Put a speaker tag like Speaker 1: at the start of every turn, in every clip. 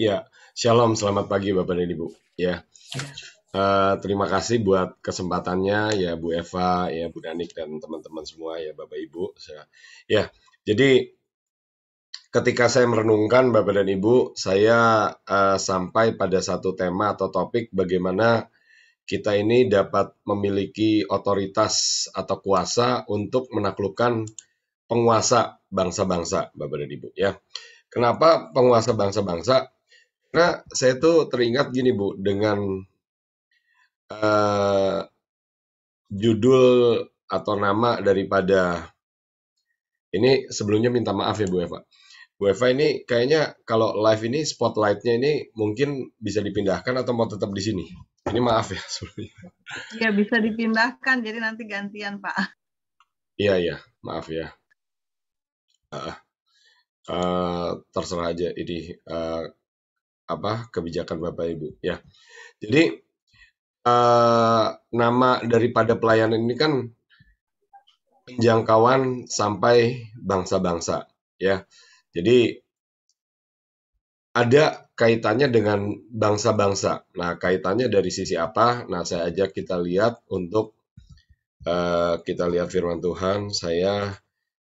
Speaker 1: Ya, shalom, selamat pagi Bapak dan Ibu. Ya, terima kasih buat kesempatannya ya Bu Eva, ya Bu Danik dan teman-teman semua ya Bapak Ibu. Ya, jadi ketika saya merenungkan Bapak dan Ibu, saya sampai pada satu tema atau topik bagaimana kita ini dapat memiliki otoritas atau kuasa untuk menaklukkan penguasa bangsa-bangsa Bapak dan Ibu ya. Kenapa penguasa bangsa-bangsa? Karena saya tuh teringat gini Bu, dengan eh, judul atau nama daripada ini, sebelumnya minta maaf ya Bu Eva. Bu Eva ini kayaknya kalau live ini spotlightnya ini mungkin bisa dipindahkan atau mau tetap di sini. Ini maaf ya sebelumnya.
Speaker 2: Ya, bisa dipindahkan, jadi nanti gantian, Pak.
Speaker 1: Iya ya, maaf ya. Terserah aja ini apa kebijakan Bapak Ibu ya. Jadi nama daripada pelayanan ini kan penjangkauan sampai bangsa-bangsa ya. Jadi ada kaitannya dengan bangsa-bangsa. Nah, kaitannya dari sisi apa? Nah, saya ajak kita lihat untuk kita lihat firman Tuhan. Saya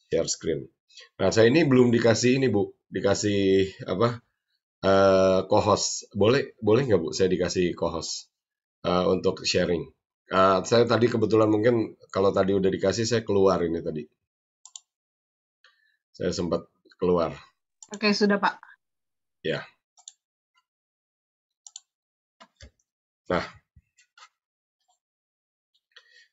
Speaker 1: share screen. Nah, saya ini belum dikasih ini Bu, dikasih apa? Co-host. Boleh nggak Bu? Saya dikasih co-host untuk sharing. Saya tadi kebetulan mungkin kalau tadi udah dikasih saya keluar ini tadi. Saya sempat keluar.
Speaker 2: Oke, sudah, Pak.
Speaker 1: Ya. Nah,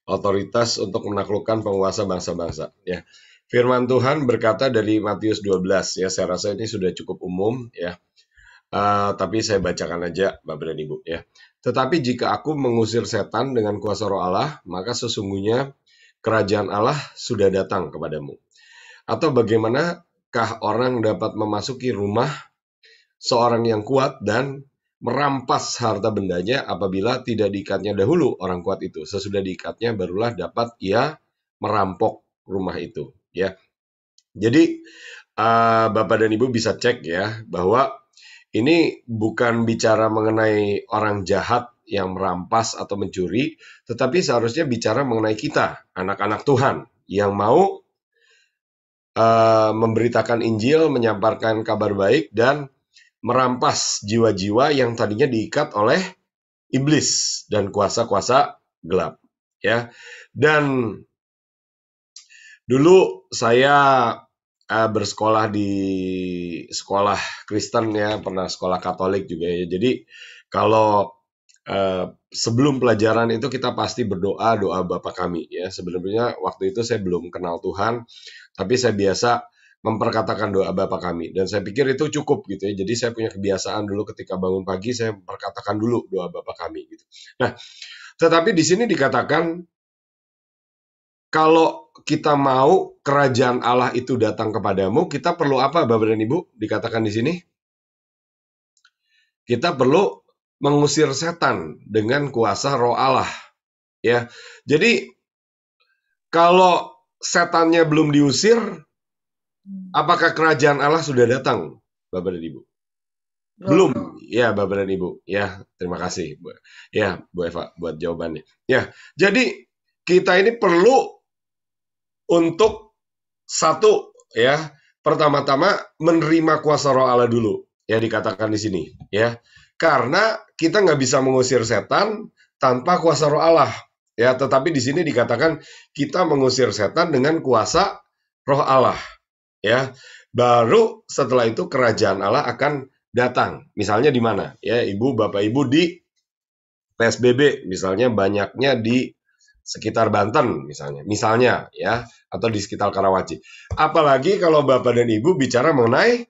Speaker 1: otoritas untuk menaklukkan penguasa bangsa-bangsa. Ya, firman Tuhan berkata dari Matius 12 ya, saya rasa ini sudah cukup umum ya. Tapi saya bacakan aja Bapak dan Ibu ya. Tetapi jika aku mengusir setan dengan kuasa roh Allah, maka sesungguhnya kerajaan Allah sudah datang kepadamu. Atau bagaimanakah orang dapat memasuki rumah seorang yang kuat dan merampas harta bendanya apabila tidak diikatnya dahulu orang kuat itu. Sesudah diikatnya barulah dapat ia merampok rumah itu. Ya, jadi Bapak dan Ibu bisa cek ya bahwa ini bukan bicara mengenai orang jahat yang merampas atau mencuri, tetapi seharusnya bicara mengenai kita, anak-anak Tuhan yang mau memberitakan Injil, menyampaikan kabar baik dan merampas jiwa-jiwa yang tadinya diikat oleh iblis dan kuasa-kuasa gelap ya. Dan dulu saya bersekolah di sekolah Kristen ya, pernah sekolah Katolik juga ya. Jadi kalau sebelum pelajaran itu kita pasti berdoa, doa Bapa kami ya. Sebenarnya waktu itu saya belum kenal Tuhan, tapi saya biasa memperkatakan doa Bapa kami dan saya pikir itu cukup gitu ya. Jadi saya punya kebiasaan dulu ketika bangun pagi saya memperkatakan dulu doa Bapa kami gitu. Nah, tetapi di sini dikatakan kalau kita mau kerajaan Allah itu datang kepadamu, kita perlu apa Bapak dan Ibu? Dikatakan di sini, kita perlu mengusir setan dengan kuasa roh Allah. Ya, jadi kalau setannya belum diusir, apakah kerajaan Allah sudah datang, Bapak dan Ibu? Belum. Ya, Bapak dan Ibu. Ya, terima kasih. Ya, Bu Eva buat jawabannya. Ya, jadi kita ini perlu untuk satu ya, pertama-tama menerima kuasa roh Allah dulu. Ya, dikatakan di sini. Ya, karena kita nggak bisa mengusir setan tanpa kuasa roh Allah. Ya, tetapi di sini dikatakan kita mengusir setan dengan kuasa roh Allah. Ya, baru setelah itu kerajaan Allah akan datang. Misalnya di mana? Ya, Ibu, Bapak, Ibu di PSBB, misalnya banyaknya di sekitar Banten misalnya ya, atau di sekitar Karawaci. Apalagi kalau Bapak dan Ibu bicara mengenai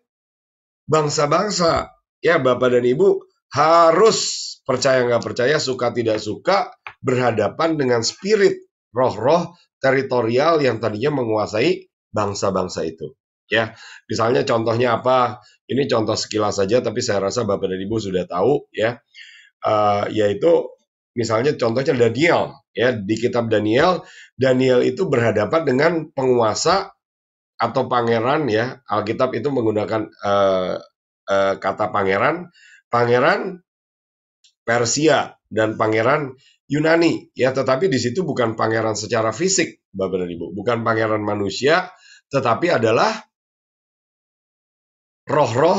Speaker 1: bangsa-bangsa, ya Bapak dan Ibu harus percaya nggak percaya, suka tidak suka, berhadapan dengan spirit roh-roh teritorial yang tadinya menguasai bangsa-bangsa itu. Ya, misalnya contohnya apa? Ini contoh sekilas saja, tapi saya rasa Bapak dan Ibu sudah tahu ya, yaitu misalnya contohnya Daniel ya, di kitab Daniel, Daniel itu berhadapan dengan penguasa atau pangeran ya. Alkitab itu menggunakan kata pangeran, pangeran Persia dan pangeran Yunani, ya, tetapi di situ bukan pangeran secara fisik, Bapak dan Ibu, bukan pangeran manusia, tetapi adalah roh-roh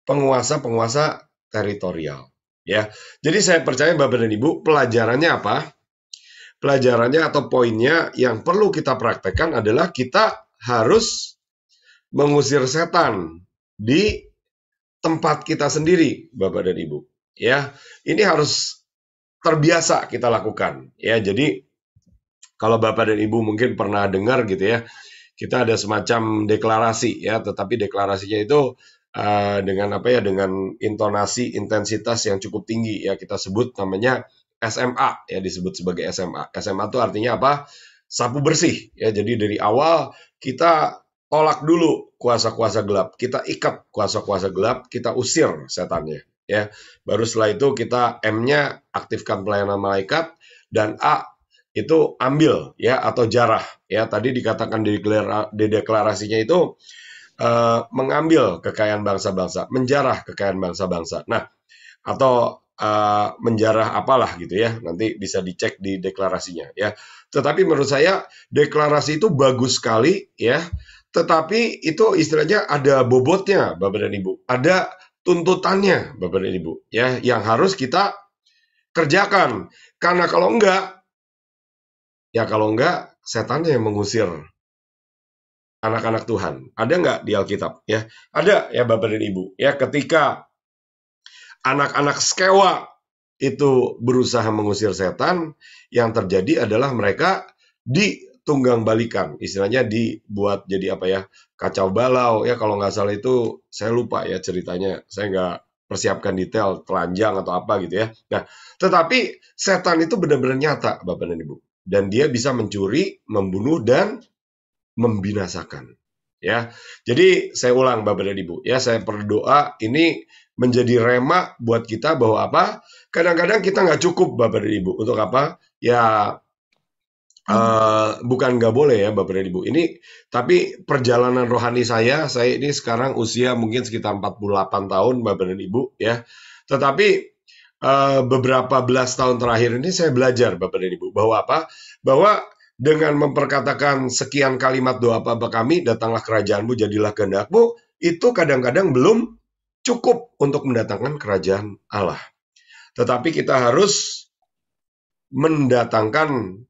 Speaker 1: penguasa-penguasa teritorial, ya. Jadi saya percaya Bapak dan Ibu, pelajarannya apa? Pelajarannya atau poinnya yang perlu kita praktekkan adalah kita harus mengusir setan di tempat kita sendiri, Bapak dan Ibu. Ya, ini harus terbiasa kita lakukan. Ya, jadi kalau Bapak dan Ibu mungkin pernah dengar gitu ya, kita ada semacam deklarasi ya, tetapi deklarasinya itu dengan apa ya, dengan intonasi intensitas yang cukup tinggi ya, kita sebut namanya SMA ya, disebut sebagai SMA. SMA itu artinya apa? Sapu bersih ya. Jadi dari awal kita tolak dulu kuasa-kuasa gelap, kita ikat kuasa-kuasa gelap, kita usir setannya ya. Baru setelah itu kita M-nya aktifkan pelayanan malaikat, dan A itu ambil ya, atau jarah ya. Tadi dikatakan di deklarasinya itu mengambil kekayaan bangsa-bangsa, menjarah kekayaan bangsa-bangsa. Nah, atau menjarah apalah gitu ya, nanti bisa dicek di deklarasinya ya. Tetapi menurut saya deklarasi itu bagus sekali ya, tetapi itu istilahnya ada bobotnya Bapak dan Ibu, ada tuntutannya Bapak dan Ibu ya, yang harus kita kerjakan. Karena kalau enggak, setannya yang mengusir anak-anak Tuhan. Ada nggak di Alkitab ya? Ada ya Bapak dan Ibu ya, ketika anak-anak Skewa itu berusaha mengusir setan, yang terjadi adalah mereka ditunggang balikan, istilahnya dibuat jadi apa ya, kacau balau ya, kalau nggak salah itu, saya lupa ya ceritanya, saya nggak persiapkan detail, telanjang atau apa gitu ya. Nah, tetapi setan itu benar-benar nyata Bapak dan Ibu, dan dia bisa mencuri, membunuh, dan membinasakan ya. Jadi saya ulang Bapak dan Ibu ya, saya berdoa ini menjadi rema buat kita bahwa apa, kadang-kadang kita nggak cukup Bapak dan Ibu untuk apa ya, bukan nggak boleh ya Bapak dan Ibu ini, tapi perjalanan rohani saya ini sekarang usia mungkin sekitar 48 tahun Bapak dan Ibu ya, tetapi beberapa belas tahun terakhir ini saya belajar Bapak dan Ibu bahwa apa, bahwa dengan memperkatakan sekian kalimat doa Bapa kami, datanglah kerajaanmu, jadilah kehendakmu, itu kadang-kadang belum cukup untuk mendatangkan kerajaan Allah. Tetapi kita harus mendatangkan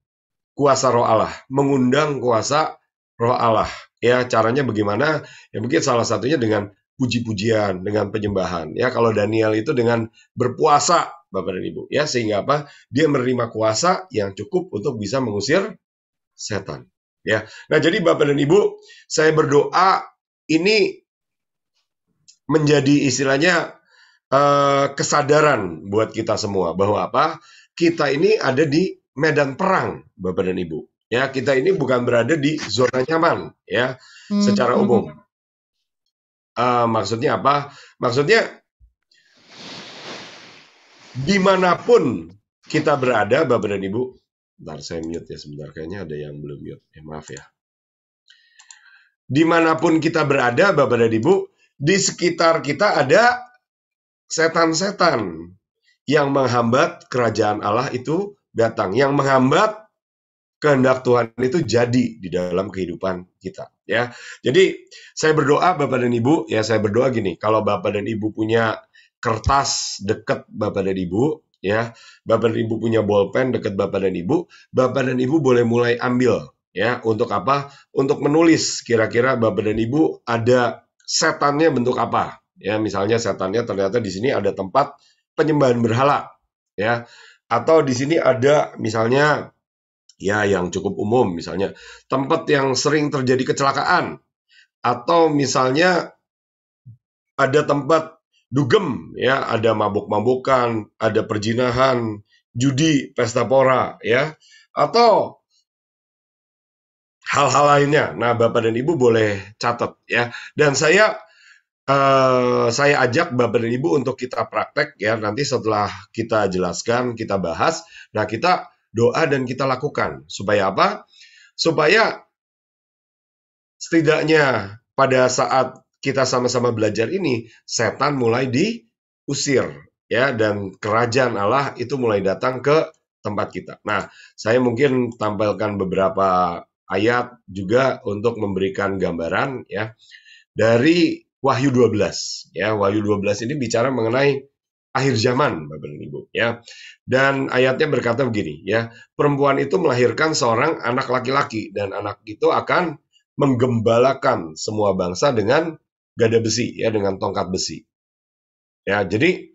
Speaker 1: kuasa roh Allah, mengundang kuasa roh Allah. Ya, caranya bagaimana? Ya mungkin salah satunya dengan puji-pujian, dengan penyembahan. Ya, kalau Daniel itu dengan berpuasa, Bapak dan Ibu. Ya, sehingga apa? Dia menerima kuasa yang cukup untuk bisa mengusir setan. Ya. Nah, jadi Bapak dan Ibu, saya berdoa ini menjadi istilahnya kesadaran buat kita semua bahwa apa? Kita ini ada di medan perang, Bapak dan Ibu. Ya, kita ini bukan berada di zona nyaman, ya, secara umum. Maksudnya apa? Maksudnya dimanapun kita berada, Bapak dan Ibu. Bentar, saya mute ya sebentar. Kayaknya ada yang belum mute. Maaf ya. Dimanapun kita berada, Bapak dan Ibu, di sekitar kita ada setan-setan yang menghambat kerajaan Allah itu datang, yang menghambat kehendak Tuhan itu jadi di dalam kehidupan kita. Ya, jadi saya berdoa Bapak dan Ibu, ya saya berdoa gini, kalau Bapak dan Ibu punya kertas dekat Bapak dan Ibu, ya, Bapak dan Ibu punya bolpen dekat Bapak dan Ibu boleh mulai ambil. Ya, untuk apa? Untuk menulis kira-kira Bapak dan Ibu ada setannya bentuk apa? Ya, misalnya setannya ternyata di sini ada tempat penyembahan berhala, ya. Atau di sini ada misalnya ya yang cukup umum, misalnya tempat yang sering terjadi kecelakaan, atau misalnya ada tempat dugem, ya, ada mabuk-mabukan, ada perjinahan, judi, pesta pora, ya, atau hal-hal lainnya. Nah, Bapak dan Ibu boleh catat ya. Dan saya ajak Bapak dan Ibu untuk kita praktek ya. Nanti setelah kita jelaskan, kita bahas, nah kita doa dan kita lakukan. Supaya apa? Supaya setidaknya pada saat kita sama-sama belajar ini, setan mulai diusir, ya, dan kerajaan Allah itu mulai datang ke tempat kita. Nah, saya mungkin tampilkan beberapa ayat juga untuk memberikan gambaran, ya, dari Wahyu 12. Ya, Wahyu 12 ini bicara mengenai akhir zaman, Bapak dan Ibu, ya. Dan ayatnya berkata begini, ya, perempuan itu melahirkan seorang anak laki-laki dan anak itu akan menggembalakan semua bangsa dengan gada besi, ya, dengan tongkat besi. Ya, jadi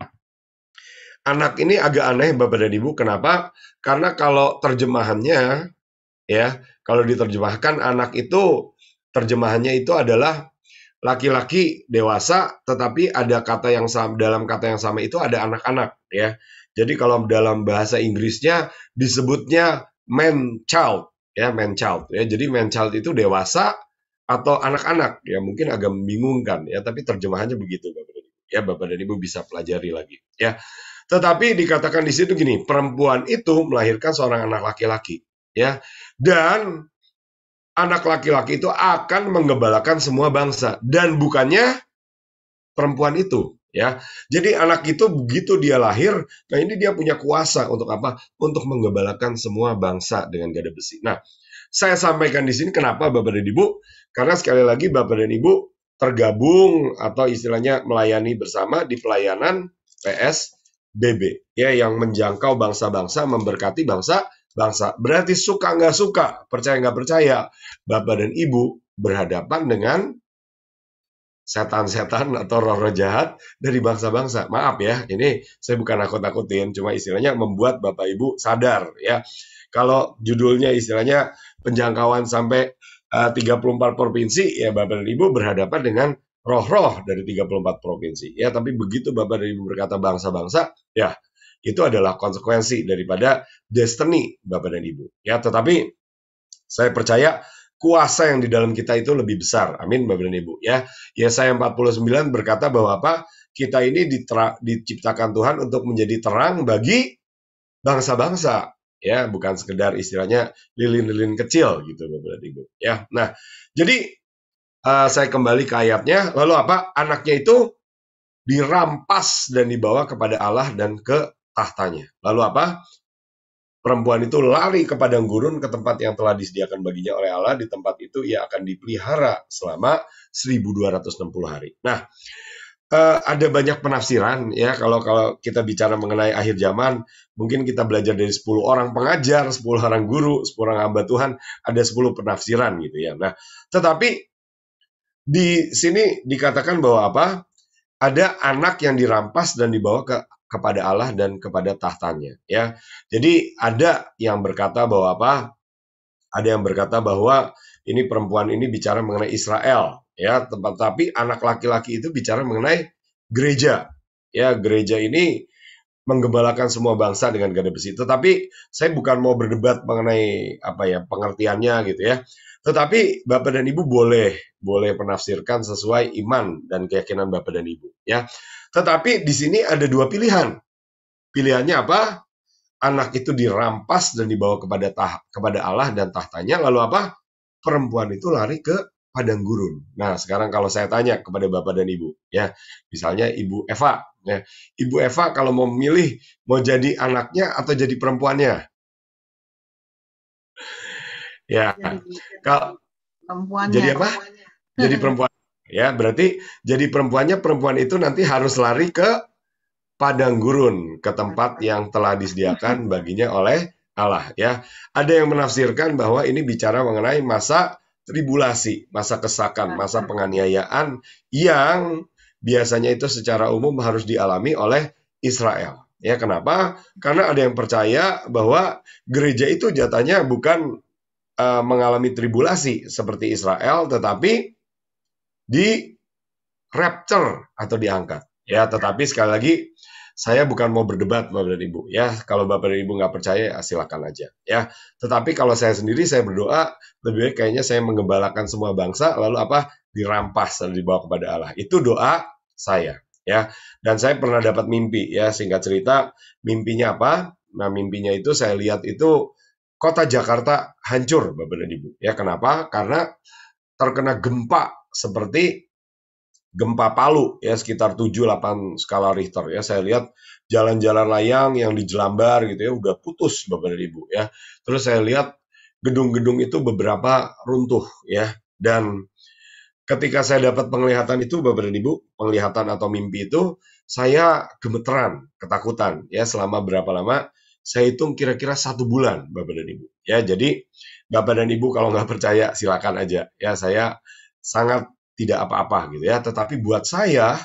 Speaker 1: anak ini agak aneh, Bapak dan Ibu. Kenapa? Karena kalau terjemahannya, ya, kalau diterjemahkan anak itu, terjemahannya itu adalah laki-laki dewasa, tetapi ada kata yang sama, dalam kata yang sama itu ada anak-anak, ya. Jadi kalau dalam bahasa Inggrisnya disebutnya man child, ya, man child, ya. Jadi man child itu dewasa atau anak-anak, ya, mungkin agak membingungkan, ya, tapi terjemahannya begitu, Bapak dan Ibu. Ya, Bapak dan Ibu bisa pelajari lagi, ya. Tetapi dikatakan di situ gini, perempuan itu melahirkan seorang anak laki-laki, ya. Dan anak laki-laki itu akan menggembalakan semua bangsa dan bukannya perempuan itu, ya. Jadi anak itu begitu dia lahir, nah ini dia punya kuasa untuk apa? Untuk menggembalakan semua bangsa dengan gada besi. Nah, saya sampaikan di sini kenapa Bapak dan Ibu? Karena sekali lagi Bapak dan Ibu tergabung atau istilahnya melayani bersama di pelayanan PSBB, ya, yang menjangkau bangsa-bangsa, memberkati bangsa. Berarti suka nggak suka, percaya nggak percaya, Bapak dan Ibu berhadapan dengan setan-setan atau roh-roh jahat dari bangsa-bangsa. Maaf ya, ini saya bukan nakut-nakutin, cuma istilahnya membuat Bapak Ibu sadar, ya. Kalau judulnya istilahnya penjangkauan sampai 34 provinsi, ya, Bapak dan Ibu berhadapan dengan roh-roh dari 34 provinsi, ya. Tapi begitu Bapak dan Ibu berkata bangsa-bangsa, ya, itu adalah konsekuensi daripada destiny Bapak dan Ibu, ya. Tetapi saya percaya kuasa yang di dalam kita itu lebih besar. Amin, Bapak dan Ibu, ya. Yesaya 49 berkata bahwa apa? Kita ini diciptakan Tuhan untuk menjadi terang bagi bangsa-bangsa, ya, bukan sekedar istilahnya lilin-lilin kecil gitu, Bapak dan Ibu, ya. Nah, jadi saya kembali ke ayatnya. Lalu apa? Anaknya itu dirampas dan dibawa kepada Allah dan ke tahtanya. Lalu apa? Perempuan itu lari ke padang gurun, ke tempat yang telah disediakan baginya oleh Allah. Di tempat itu ia akan dipelihara selama 1260 hari. Nah, ada banyak penafsiran, ya, kalau kita bicara mengenai akhir zaman. Mungkin kita belajar dari 10 orang pengajar, 10 orang guru, 10 orang hamba Tuhan, ada 10 penafsiran gitu, ya. Nah, tetapi di sini dikatakan bahwa apa? Ada anak yang dirampas dan dibawa kepada Allah dan kepada tahtanya, ya. Jadi ada yang berkata bahwa apa? Ada yang berkata bahwa ini perempuan ini bicara mengenai Israel, ya, tapi anak laki-laki itu bicara mengenai gereja. Ya, gereja ini menggembalakan semua bangsa dengan gada besi. Tetapi saya bukan mau berdebat mengenai apa ya pengertiannya gitu, ya. Tetapi Bapak dan Ibu boleh penafsirkan sesuai iman dan keyakinan Bapak dan Ibu, ya. Tetapi di sini ada dua pilihan. Pilihannya apa? Anak itu dirampas dan dibawa kepada Allah dan tahtanya. Lalu apa? Perempuan itu lari ke padang gurun. Nah, sekarang kalau saya tanya kepada Bapak dan Ibu, ya, misalnya Ibu Eva, ya, Ibu Eva kalau mau memilih mau jadi anaknya atau jadi perempuannya, ya, kalau
Speaker 2: Perempuannya.
Speaker 1: jadi apa? Jadi perempuan, ya, berarti jadi perempuan itu nanti harus lari ke padang gurun, ke tempat yang telah disediakan baginya oleh Allah, ya. Ada yang menafsirkan bahwa ini bicara mengenai masa tribulasi, masa kesakan, masa penganiayaan yang biasanya itu secara umum harus dialami oleh Israel. Ya, kenapa? Karena ada yang percaya bahwa gereja itu jatahnya bukan mengalami tribulasi seperti Israel, tetapi di rapture atau diangkat. Ya, tetapi sekali lagi saya bukan mau berdebat Bapak dan Ibu, ya. Kalau Bapak dan Ibu nggak percaya, silakan aja, ya. Tetapi kalau saya sendiri, saya berdoa lebih baik kayaknya saya menggembalakan semua bangsa, lalu apa? Dirampas dan dibawa kepada Allah. Itu doa saya, ya. Dan saya pernah dapat mimpi, ya. Singkat cerita, mimpinya apa? Nah, mimpinya itu saya lihat itu kota Jakarta hancur, Bapak dan Ibu. Ya, kenapa? Karena terkena gempa seperti gempa Palu ya sekitar 7-8 skala Richter ya. Saya lihat jalan-jalan layang yang di Jelambar gitu ya udah putus Bapak dan Ibu ya. Terus saya lihat gedung-gedung itu beberapa runtuh ya. Dan ketika saya dapat penglihatan itu Bapak dan Ibu, penglihatan atau mimpi itu, saya gemeteran, ketakutan ya selama berapa lama? Saya hitung kira-kira 1 bulan Bapak dan Ibu ya. Jadi Bapak dan Ibu kalau nggak percaya silakan aja ya. Saya sangat tidak apa-apa gitu ya. Tetapi buat saya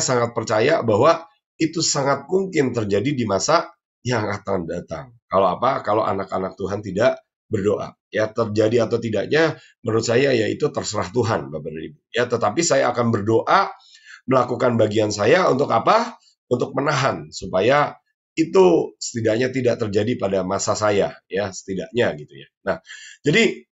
Speaker 1: sangat percaya bahwa itu sangat mungkin terjadi di masa yang akan datang. Kalau apa? Kalau anak-anak Tuhan tidak berdoa. Ya terjadi atau tidaknya menurut saya ya itu terserah Tuhan Bapak dan Ibu. Ya tetapi saya akan berdoa melakukan bagian saya untuk apa? Untuk menahan supaya itu setidaknya tidak terjadi pada masa saya ya setidaknya gitu ya. Nah, jadi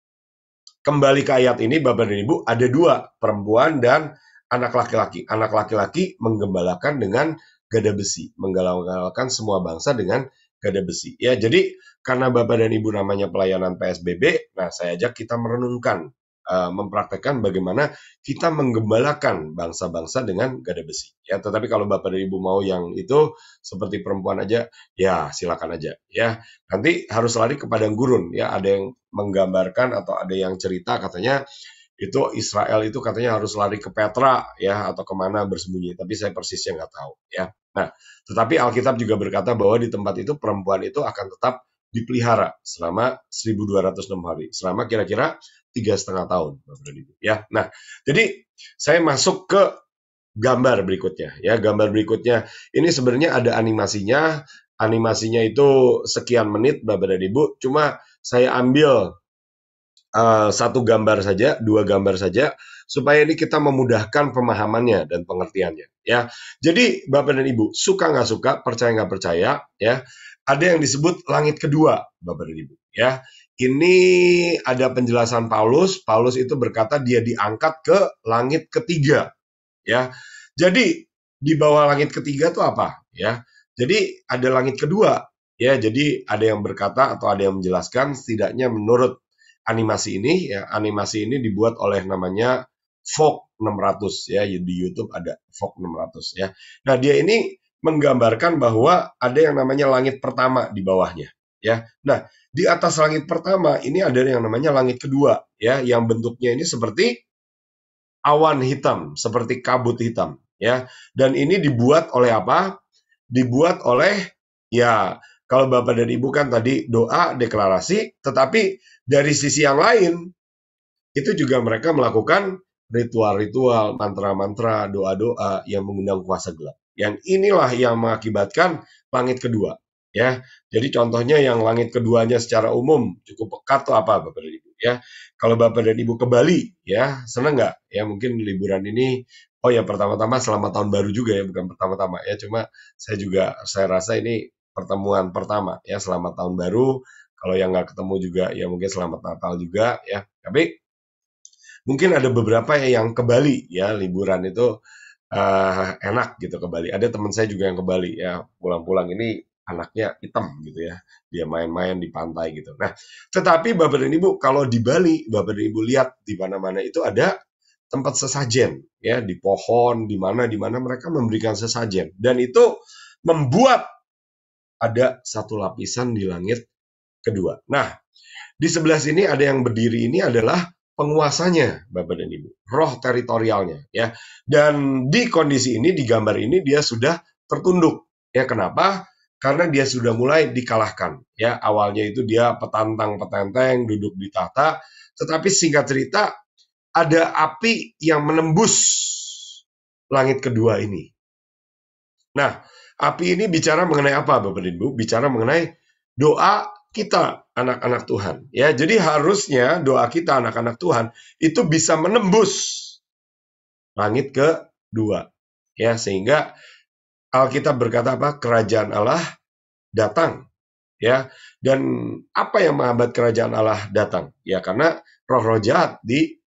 Speaker 1: kembali ke ayat ini Bapak dan Ibu, ada 2, perempuan dan anak laki-laki. Anak laki-laki menggembalakan dengan gada besi, menggembalakan semua bangsa dengan gada besi. Ya, jadi karena Bapak dan Ibu namanya pelayanan PSBB, nah saya ajak kita merenungkan, mempraktekkan bagaimana kita menggembalakan bangsa-bangsa dengan gada besi. Ya, tetapi kalau Bapak dan Ibu mau yang itu seperti perempuan aja, ya silakan aja. Ya, nanti harus lari ke padang gurun. Ya, ada yang menggambarkan atau ada yang cerita katanya itu Israel itu katanya harus lari ke Petra ya atau kemana bersembunyi, tapi saya persisnya nggak tahu ya. Nah, tetapi Alkitab juga berkata bahwa di tempat itu perempuan itu akan tetap dipelihara selama 1206 hari, selama kira-kira 3,5 tahun ya. Nah, jadi saya masuk ke gambar berikutnya ya. Gambar berikutnya ini sebenarnya ada animasinya. Animasinya itu sekian menit Bapak dan Ibu, cuma saya ambil 2 gambar saja supaya ini kita memudahkan pemahamannya dan pengertiannya ya. Jadi Bapak dan Ibu, suka nggak suka, percaya nggak percaya ya, ada yang disebut langit kedua Bapak dan Ibu ya. Ini ada penjelasan Paulus. Paulus itu berkata dia diangkat ke langit ketiga ya. Jadi di bawah langit ketiga itu apa ya? Jadi ada langit kedua ya. Jadi ada yang berkata atau ada yang menjelaskan setidaknya menurut animasi ini ya, animasi ini dibuat oleh namanya Fog 600 ya, di YouTube ada Fog 600 ya. Nah, dia ini menggambarkan bahwa ada yang namanya langit pertama di bawahnya ya. Nah, di atas langit pertama ini ada yang namanya langit kedua ya, yang bentuknya ini seperti awan hitam, seperti kabut hitam ya. Dan ini dibuat oleh apa? Dibuat oleh ya, kalau Bapak dan Ibu kan tadi doa, deklarasi, tetapi dari sisi yang lain itu juga mereka melakukan ritual-ritual, mantra-mantra, doa-doa yang mengundang kuasa gelap. Yang inilah yang mengakibatkan langit kedua. Ya, jadi contohnya yang langit keduanya secara umum cukup pekat tuh apa Bapak dan Ibu ya. Kalau Bapak dan Ibu ke Bali ya, senang nggak? Ya mungkin liburan ini, oh ya pertama-tama selamat tahun baru juga ya, bukan pertama-tama ya. Cuma saya rasa ini pertemuan pertama ya, selamat tahun baru. Kalau yang nggak ketemu juga ya mungkin selamat Natal juga ya. Tapi mungkin ada beberapa yang ke Bali ya, liburan itu enak gitu ke Bali. Ada teman saya juga yang ke Bali ya, pulang-pulang ini anaknya hitam gitu ya, dia main-main di pantai gitu. Nah, tetapi Bapak dan Ibu kalau di Bali, Bapak dan Ibu lihat di mana-mana itu ada tempat sesajen ya, di pohon, di mana mereka memberikan sesajen dan itu membuat ada satu lapisan di langit kedua. Nah, di sebelah sini ada yang berdiri, ini adalah penguasanya Bapak dan Ibu, roh teritorialnya ya. Dan di kondisi ini, di gambar ini dia sudah tertunduk. Ya, kenapa? Karena dia sudah mulai dikalahkan. Ya, awalnya itu dia petantang-petenteng duduk di tahta, tetapi singkat cerita ada api yang menembus langit kedua ini. Nah, api ini bicara mengenai apa Bapak dan Ibu? Bicara mengenai doa kita anak-anak Tuhan ya. Jadi harusnya doa kita anak-anak Tuhan itu bisa menembus langit kedua ya, sehingga Alkitab berkata apa? Kerajaan Allah datang ya. Dan apa yang menghambat kerajaan Allah datang? Ya karena roh-roh jahat di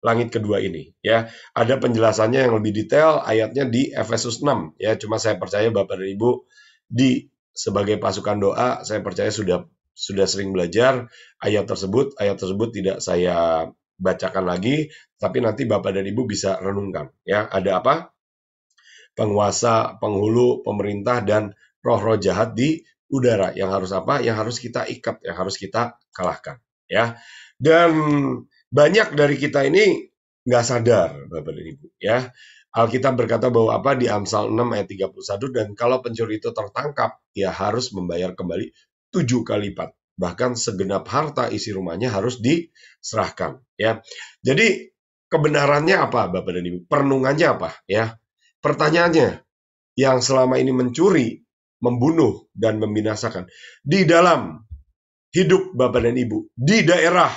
Speaker 1: langit kedua ini ya. Ada penjelasannya yang lebih detail ayatnya di Efesus 6 ya. Cuma saya percaya Bapak dan Ibu sebagai pasukan doa, saya percaya sudah sering belajar ayat tersebut tidak saya bacakan lagi, tapi nanti Bapak dan Ibu bisa renungkan. Ya, ada apa? Penguasa, penghulu, pemerintah, dan roh-roh jahat di udara yang harus apa? Yang harus kita ikat, yang harus kita kalahkan. Ya, dan banyak dari kita ini nggak sadar, Bapak dan Ibu. Ya, Alkitab berkata bahwa apa di Amsal 6 ayat 31, dan kalau pencuri itu tertangkap, ia harus membayar kembali 7 kali lipat. Bahkan segenap harta isi rumahnya harus diserahkan. Ya, jadi kebenarannya apa, Bapak dan Ibu? Perenungannya apa? Ya, pertanyaannya, yang selama ini mencuri, membunuh, dan membinasakan di dalam hidup Bapak dan Ibu, di daerah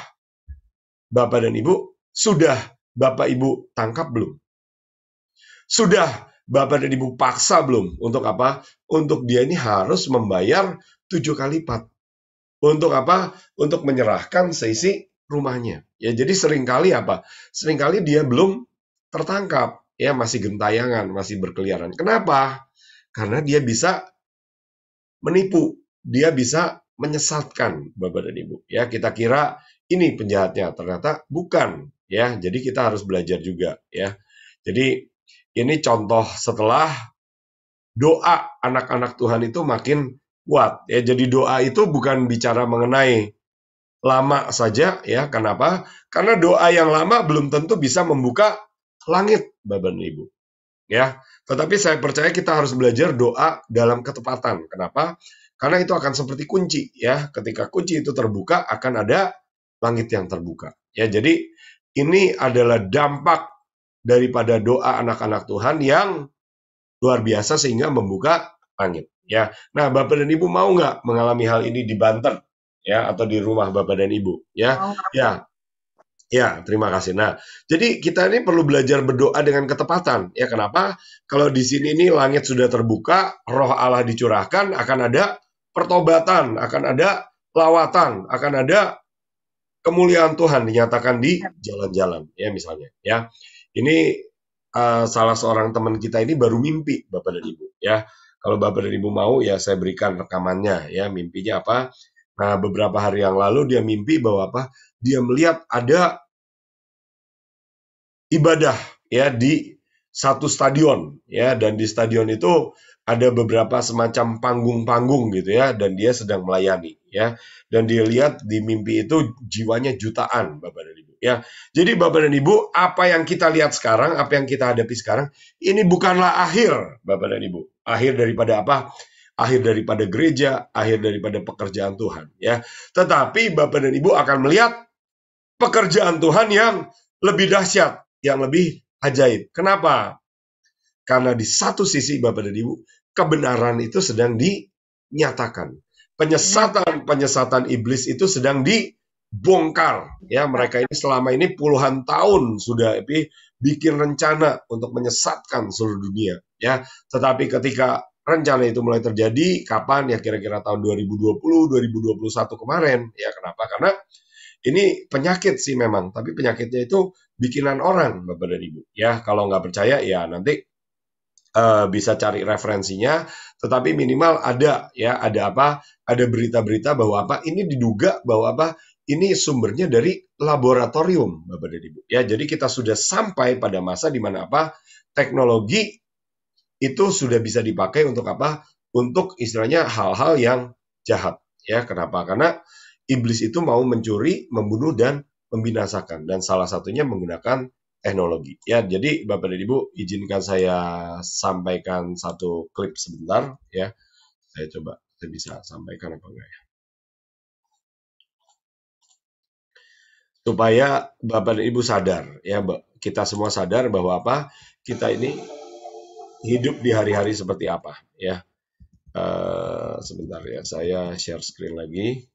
Speaker 1: Bapak dan Ibu, sudah Bapak Ibu tangkap belum? Sudah Bapak dan Ibu paksa belum? Untuk apa? Untuk dia ini harus membayar 7 kali lipat. Untuk apa? Untuk menyerahkan seisi rumahnya. Ya, jadi seringkali apa? Seringkali dia belum tertangkap. Ya, masih gentayangan, masih berkeliaran. Kenapa? Karena dia bisa menipu, dia bisa menyesatkan Bapak dan Ibu. Ya, kita kira ini penjahatnya, ternyata bukan. Ya, jadi kita harus belajar juga. Ya, jadi ini contoh setelah doa anak-anak Tuhan itu makin kuat. Ya, jadi doa itu bukan bicara mengenai lama saja. Ya, kenapa? Karena doa yang lama belum tentu bisa membuka langit, Bapak dan Ibu. Ya, tetapi saya percaya kita harus belajar doa dalam ketepatan. Kenapa? Karena itu akan seperti kunci, ya. Ketika kunci itu terbuka, akan ada langit yang terbuka. Ya, jadi ini adalah dampak daripada doa anak-anak Tuhan yang luar biasa sehingga membuka langit. Ya, nah Bapak dan Ibu mau nggak mengalami hal ini di Banten, ya, atau di rumah Bapak dan Ibu? Ya,
Speaker 2: Mau.
Speaker 1: ya, ya, terima kasih. Nah, jadi kita ini perlu belajar berdoa dengan ketepatan. Ya, kenapa? Kalau di sini ini langit sudah terbuka, roh Allah dicurahkan, akan ada pertobatan, akan ada lawatan, akan ada kemuliaan Tuhan dinyatakan di jalan-jalan. Ya, misalnya. Ya, ini salah seorang teman kita ini baru mimpi, Bapak dan Ibu. Ya, kalau Bapak dan Ibu mau, ya saya berikan rekamannya. Ya, mimpinya apa? Nah, beberapa hari yang lalu dia mimpi bahwa apa? Dia melihat ada ibadah ya di satu stadion ya, dan di stadion itu ada beberapa semacam panggung-panggung gitu ya, dan dia sedang melayani ya, dan dia lihat di mimpi itu jiwanya jutaan, Bapak dan Ibu ya. Jadi Bapak dan Ibu, apa yang kita lihat sekarang, apa yang kita hadapi sekarang, ini bukanlah akhir, Bapak dan Ibu. Akhir daripada apa? Akhir daripada gereja, akhir daripada pekerjaan Tuhan ya. Tetapi Bapak dan Ibu akan melihat pekerjaan Tuhan yang lebih dahsyat, yang lebih ajaib. Kenapa? Karena di satu sisi Bapak dan Ibu, kebenaran itu sedang dinyatakan. Penyesatan iblis itu sedang dibongkar. Ya, mereka ini selama ini puluhan tahun sudah bikin rencana untuk menyesatkan seluruh dunia. Ya, tetapi ketika rencana itu mulai terjadi, kapan? Ya kira-kira tahun 2020, 2021 kemarin. Ya, kenapa? Karena ini penyakit sih memang, tapi penyakitnya itu bikinan orang, Bapak dan Ibu. Ya, kalau nggak percaya ya nanti bisa cari referensinya, tetapi minimal ada ya, ada apa? Ada berita-berita bahwa apa? Ini diduga bahwa apa? Ini sumbernya dari laboratorium, Bapak dan Ibu. Ya, jadi kita sudah sampai pada masa di mana apa? Teknologi itu sudah bisa dipakai untuk apa? Untuk istilahnya hal-hal yang jahat. Ya, kenapa? Karena iblis itu mau mencuri, membunuh, dan membinasakan. Dan salah satunya menggunakan teknologi. Ya, jadi Bapak dan Ibu, izinkan saya sampaikan satu klip sebentar. Ya, saya coba saya bisa sampaikan apa enggak ya. Supaya Bapak dan Ibu sadar, ya, kita semua sadar bahwa apa? Kita ini hidup di hari-hari seperti apa, ya. Sebentar ya, saya share screen lagi.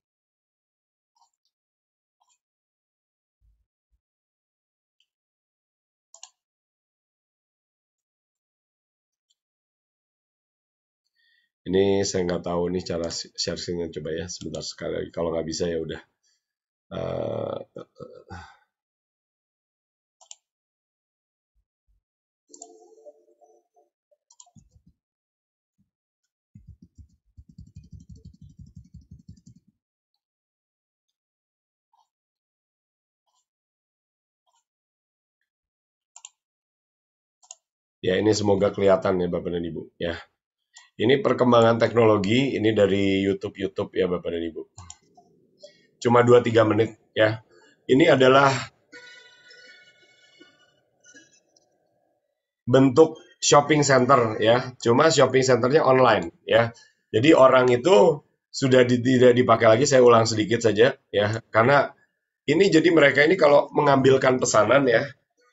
Speaker 1: Ini saya nggak tahu nih cara share screen-nya, coba ya sebentar sekali lagi. Kalau nggak bisa ya udah. Uh, Ya, ini semoga kelihatan ya Bapak dan Ibu ya. Ini perkembangan teknologi ini dari YouTube ya Bapak dan Ibu. Cuma 2-3 menit ya. Ini adalah bentuk shopping center ya. Cuma shopping centernya online ya. Jadi orang itu sudah tidak dipakai lagi. Saya ulang sedikit saja ya. Karena ini jadi mereka ini kalau mengambilkan pesanan ya,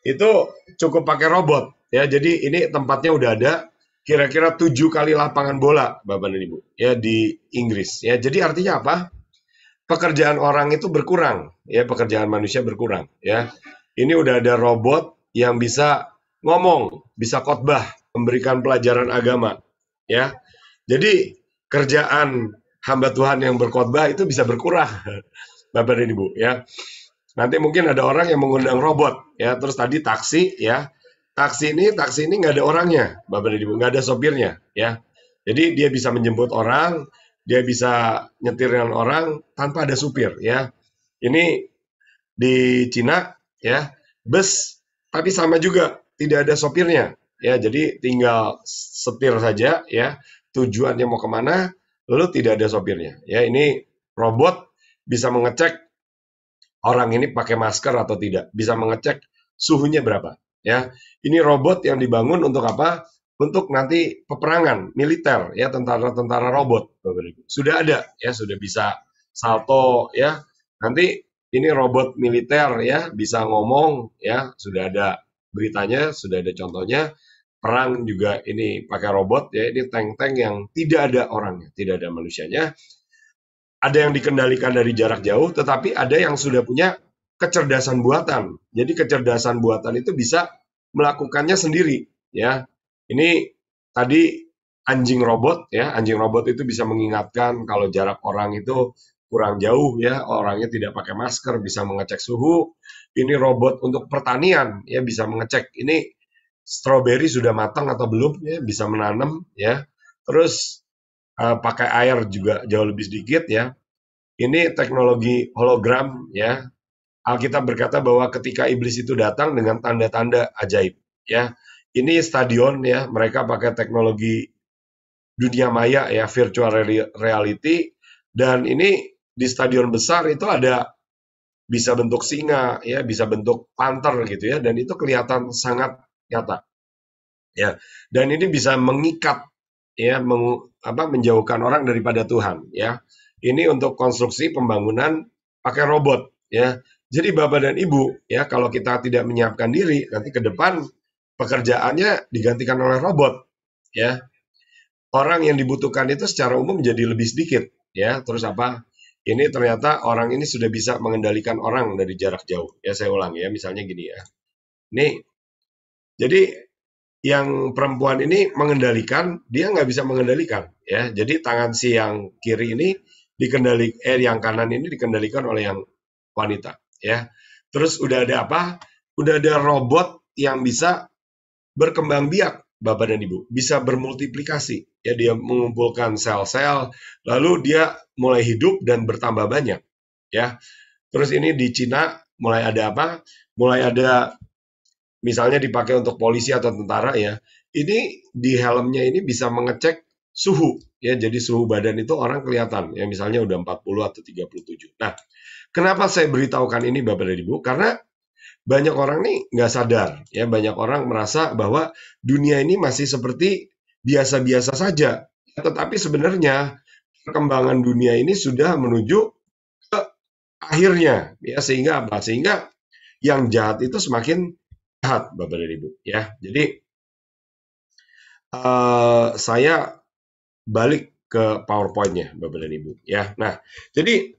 Speaker 1: itu cukup pakai robot ya. Jadi ini tempatnya udah ada kira-kira 7 kali lapangan bola Bapak dan Ibu ya di Inggris ya. Jadi artinya apa? Pekerjaan orang itu berkurang ya, pekerjaan manusia berkurang ya. Ini udah ada robot yang bisa ngomong, bisa khotbah, memberikan pelajaran agama ya. Jadi kerjaan hamba Tuhan yang berkhotbah itu bisa berkurang Bapak dan Ibu ya. Nanti mungkin ada orang yang mengundang robot ya, terus tadi taksi ya. Taksi ini nggak ada orangnya, Bapak dan Ibu, nggak ada sopirnya ya. Jadi dia bisa menjemput orang, dia bisa nyetir dengan orang tanpa ada supir ya. Ini di Cina ya, bus tapi sama juga tidak ada sopirnya ya. Jadi tinggal setir saja ya. Tujuannya mau kemana, lalu tidak ada sopirnya ya. Ini robot bisa mengecek orang ini pakai masker atau tidak, bisa mengecek suhunya berapa. Ya, ini robot yang dibangun untuk apa? Untuk nanti peperangan militer, ya tentara-tentara robot. Sudah ada, ya sudah bisa salto, ya. Nanti ini robot militer, ya bisa ngomong, ya sudah ada beritanya, sudah ada contohnya. Perang juga ini pakai robot, ya ini tank-tank yang tidak ada orangnya, tidak ada manusianya. Ada yang dikendalikan dari jarak jauh, tetapi ada yang sudah punya kecerdasan buatan. Jadi kecerdasan buatan itu bisa melakukannya sendiri, ya. Ini tadi anjing robot, ya. Anjing robot itu bisa mengingatkan kalau jarak orang itu kurang jauh, ya. Orangnya tidak pakai masker, bisa mengecek suhu. Ini robot untuk pertanian, ya, bisa mengecek ini stroberi sudah matang atau belum, ya, bisa menanam, ya. Terus pakai air juga jauh lebih sedikit ya. Ini teknologi hologram ya. Alkitab berkata bahwa ketika iblis itu datang dengan tanda-tanda ajaib ya. Ini stadion ya, mereka pakai teknologi dunia maya ya, virtual reality, dan ini di stadion besar itu ada bisa bentuk singa ya, bisa bentuk panter gitu ya, dan itu kelihatan sangat nyata ya. Dan ini bisa mengikat ya, menjauhkan orang daripada Tuhan ya. Ini untuk konstruksi pembangunan pakai robot ya. Jadi Bapak dan Ibu ya, kalau kita tidak menyiapkan diri, nanti ke depan pekerjaannya digantikan oleh robot ya. Orang yang dibutuhkan itu secara umum jadi lebih sedikit ya. Terus apa? Ini ternyata orang ini sudah bisa mengendalikan orang dari jarak jauh. Ya saya ulang ya, misalnya gini ya. Nih, jadi yang perempuan ini mengendalikan, dia nggak bisa mengendalikan ya. Jadi tangan si yang kiri ini yang kanan ini dikendalikan oleh yang wanita ya. Terus udah ada apa? Udah ada robot yang bisa berkembang biak Bapak dan Ibu, bisa bermultiplikasi ya, dia mengumpulkan sel-sel lalu dia mulai hidup dan bertambah banyak ya. Terus ini di Cina mulai ada apa? Mulai ada misalnya dipakai untuk polisi atau tentara ya, ini di helmnya ini bisa mengecek suhu ya, jadi suhu badan itu orang kelihatan ya, misalnya udah 40 atau 37. Nah, kenapa saya beritahukan ini Bapak dan Ibu? Karena banyak orang nih nggak sadar ya, banyak orang merasa bahwa dunia ini masih seperti biasa-biasa saja, tetapi sebenarnya perkembangan dunia ini sudah menuju ke akhirnya ya, sehingga apa? Sehingga yang jahat itu semakin jahat Bapak dan Ibu ya. Jadi saya balik ke PowerPoint-nya Bapak dan Ibu ya. Nah, jadi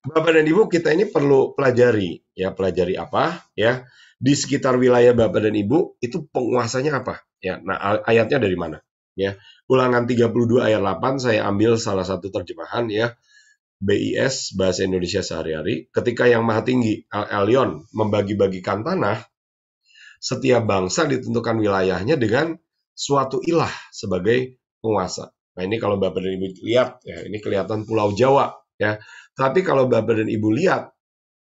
Speaker 1: Bapak dan Ibu kita ini perlu pelajari ya, pelajari apa ya di sekitar wilayah Bapak dan Ibu itu penguasanya apa ya. Nah, ayatnya dari mana ya? Ulangan 32 ayat 8 saya ambil salah satu terjemahan ya. BIS Bahasa Indonesia Sehari-hari. Ketika Yang Maha Tinggi Al-Elyon membagi-bagikan tanah, setiap bangsa ditentukan wilayahnya dengan suatu ilah sebagai penguasa. Nah, ini kalau Bapak dan Ibu lihat ya, ini kelihatan Pulau Jawa ya. Tapi kalau Bapak dan Ibu lihat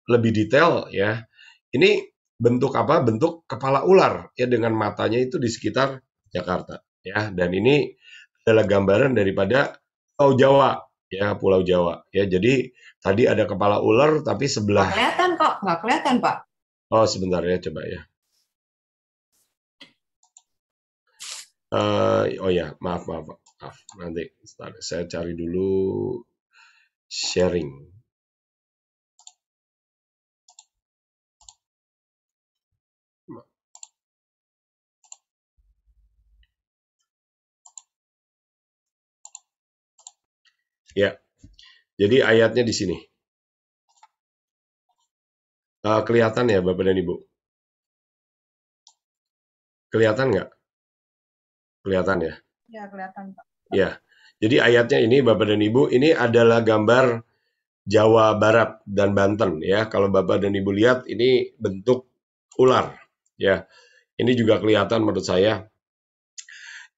Speaker 1: lebih detail ya, ini bentuk apa? Bentuk kepala ular ya, dengan matanya itu di sekitar Jakarta ya. Dan ini adalah gambaran daripada Pulau Jawa ya, Pulau Jawa ya. Jadi tadi ada kepala ular tapi
Speaker 3: Nggak
Speaker 1: sebelah.
Speaker 3: kelihatan kok, nggak kelihatan Pak.
Speaker 1: Oh sebentar ya, coba ya. Oh ya, maaf. Nanti saya cari dulu sharing. Ya, jadi ayatnya di sini. Kelihatan ya Bapak dan Ibu? Kelihatan nggak? Kelihatan ya?
Speaker 2: Ya, kelihatan Pak.
Speaker 1: Ya, jadi ayatnya ini Bapak dan Ibu, ini adalah gambar Jawa Barat dan Banten ya. Kalau Bapak dan Ibu lihat, ini bentuk ular ya. Ini juga kelihatan menurut saya.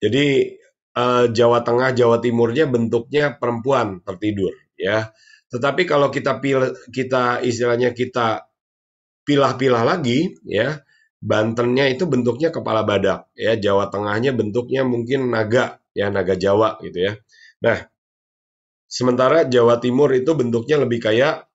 Speaker 1: Jadi Jawa Tengah, Jawa Timurnya bentuknya perempuan tertidur ya. Tetapi kalau kita istilahnya kita pilah-pilah lagi ya, Bantennya itu bentuknya kepala badak ya, Jawa Tengahnya bentuknya mungkin naga ya, naga Jawa gitu ya. Nah, sementara Jawa Timur itu bentuknya lebih kayak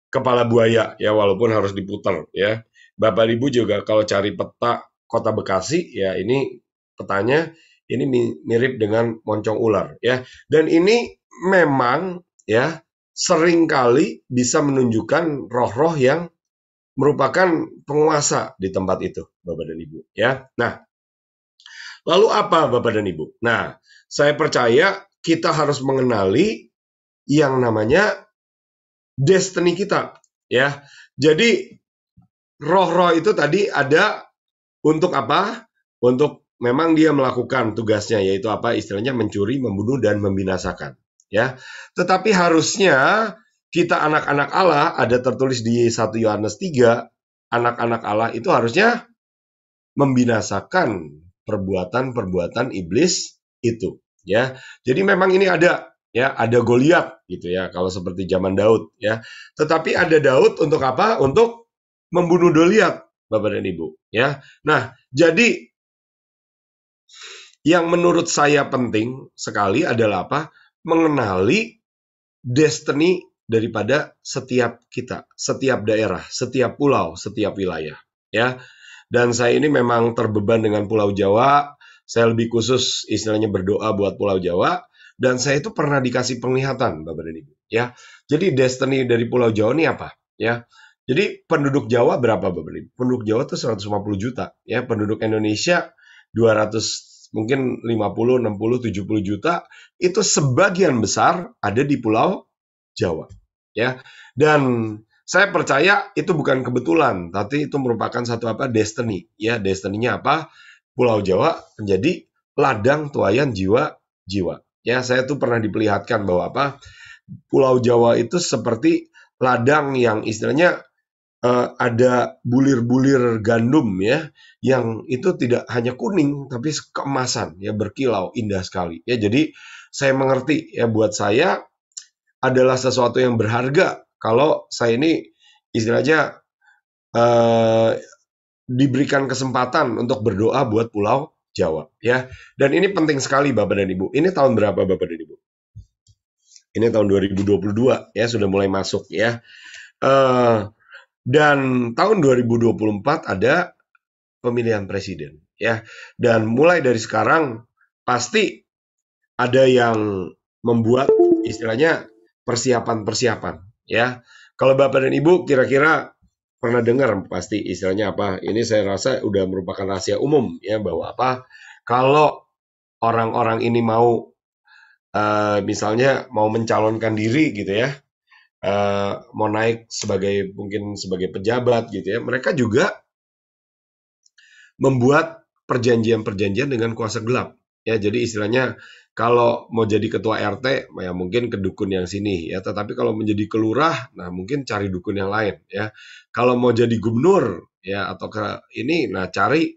Speaker 1: kepala buaya ya, walaupun harus diputar ya. Bapak Ibu juga kalau cari peta Kota Bekasi ya, ini petanya ini mirip dengan moncong ular ya. Dan ini memang ya seringkali bisa menunjukkan roh-roh yang merupakan penguasa di tempat itu, Bapak dan Ibu ya. Nah, lalu apa Bapak dan Ibu? Nah, saya percaya kita harus mengenali yang namanya destiny kita ya. Jadi roh-roh itu tadi ada untuk apa? Untuk memang dia melakukan tugasnya, yaitu apa? Istilahnya mencuri, membunuh dan membinasakan ya. Tetapi harusnya kita anak-anak Allah, ada tertulis di 1 Yohanes 3, anak-anak Allah itu harusnya membinasakan perbuatan-perbuatan iblis itu ya. Jadi memang ini ada ya, ada Goliat gitu ya, kalau seperti zaman Daud ya. Tetapi ada Daud untuk apa? Untuk membunuh Goliat, Bapak dan Ibu ya. Nah, jadi yang menurut saya penting sekali adalah apa? Mengenali destiny daripada setiap kita, setiap daerah, setiap pulau, setiap wilayah ya. Dan saya ini memang terbeban dengan Pulau Jawa. Saya lebih khusus istilahnya berdoa buat Pulau Jawa. Dan saya itu pernah dikasih penglihatan, Bapak dan Ibu ya. Jadi destiny dari Pulau Jawa ini apa ya? Jadi penduduk Jawa berapa Bapak dan Ibu? Penduduk Jawa itu 150 juta ya. Penduduk Indonesia 200, mungkin 50, 60, 70 juta. Itu sebagian besar ada di Pulau Jawa ya. Dan saya percaya itu bukan kebetulan, tapi itu merupakan satu apa? Destiny ya. Destiny-nya apa? Pulau Jawa menjadi ladang tuayan jiwa-jiwa. Ya, saya tuh pernah diperlihatkan bahwa apa? Pulau Jawa itu seperti ladang yang istilahnya ada bulir-bulir gandum ya, yang itu tidak hanya kuning tapi keemasan ya, berkilau, indah sekali ya. Jadi saya mengerti ya, buat saya adalah sesuatu yang berharga kalau saya ini istilahnya diberikan kesempatan untuk berdoa buat Pulau Jawa ya. Dan ini penting sekali Bapak dan Ibu. Ini tahun berapa Bapak dan Ibu? Ini tahun 2022 ya, sudah mulai masuk ya. Dan tahun 2024 ada pemilihan presiden ya. Dan mulai dari sekarang pasti ada yang membuat istilahnya persiapan-persiapan ya. Kalau Bapak dan Ibu kira-kira pernah dengar pasti istilahnya apa? Ini saya rasa udah merupakan rahasia umum ya, bahwa apa? Kalau orang-orang ini mau misalnya mau mencalonkan diri gitu ya, mau naik mungkin sebagai pejabat gitu ya, mereka juga membuat perjanjian-perjanjian dengan kuasa gelap ya. Jadi istilahnya kalau mau jadi ketua RT ya mungkin ke dukun yang sini ya, tetapi kalau menjadi kelurah nah mungkin cari dukun yang lain ya. Kalau mau jadi gubernur ya atau ke ini, nah cari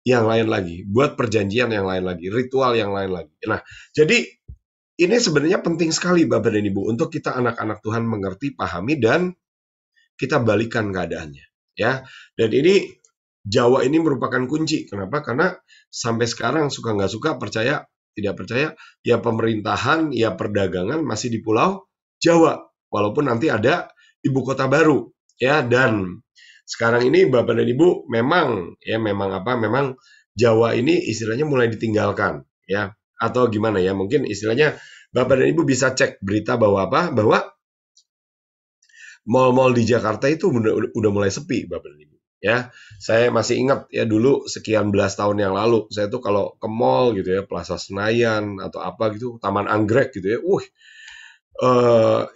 Speaker 1: yang lain lagi, buat perjanjian yang lain lagi, ritual yang lain lagi. Nah, jadi ini sebenarnya penting sekali Bapak dan Ibu untuk kita anak-anak Tuhan mengerti, pahami, dan kita balikan keadaannya ya. Dan ini Jawa ini merupakan kunci. Kenapa? Karena sampai sekarang suka nggak suka, percaya tidak percaya, ya pemerintahan, ya perdagangan masih di Pulau Jawa. Walaupun nanti ada ibu kota baru, ya. Dan sekarang ini Bapak dan Ibu memang memang Jawa ini istilahnya mulai ditinggalkan, ya. Atau gimana ya? Mungkin istilahnya Bapak dan Ibu bisa cek berita bahwa bahwa mal-mal di Jakarta itu udah mulai sepi, Bapak dan Ibu. Ya, saya masih ingat ya dulu sekian belas tahun yang lalu, saya tuh kalau ke mall gitu ya, Plaza Senayan atau apa gitu, Taman Anggrek gitu ya,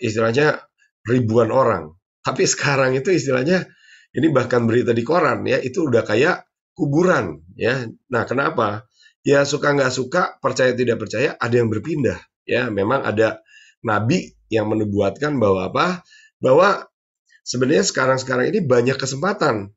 Speaker 1: istilahnya ribuan orang. Tapi sekarang itu istilahnya, ini bahkan berita di koran ya, itu udah kayak kuburan ya. Nah, kenapa? Ya suka nggak suka, percaya tidak percaya, ada yang berpindah. Ya, memang ada nabi yang menubuatkan bahwa bahwa sebenarnya sekarang ini banyak kesempatan,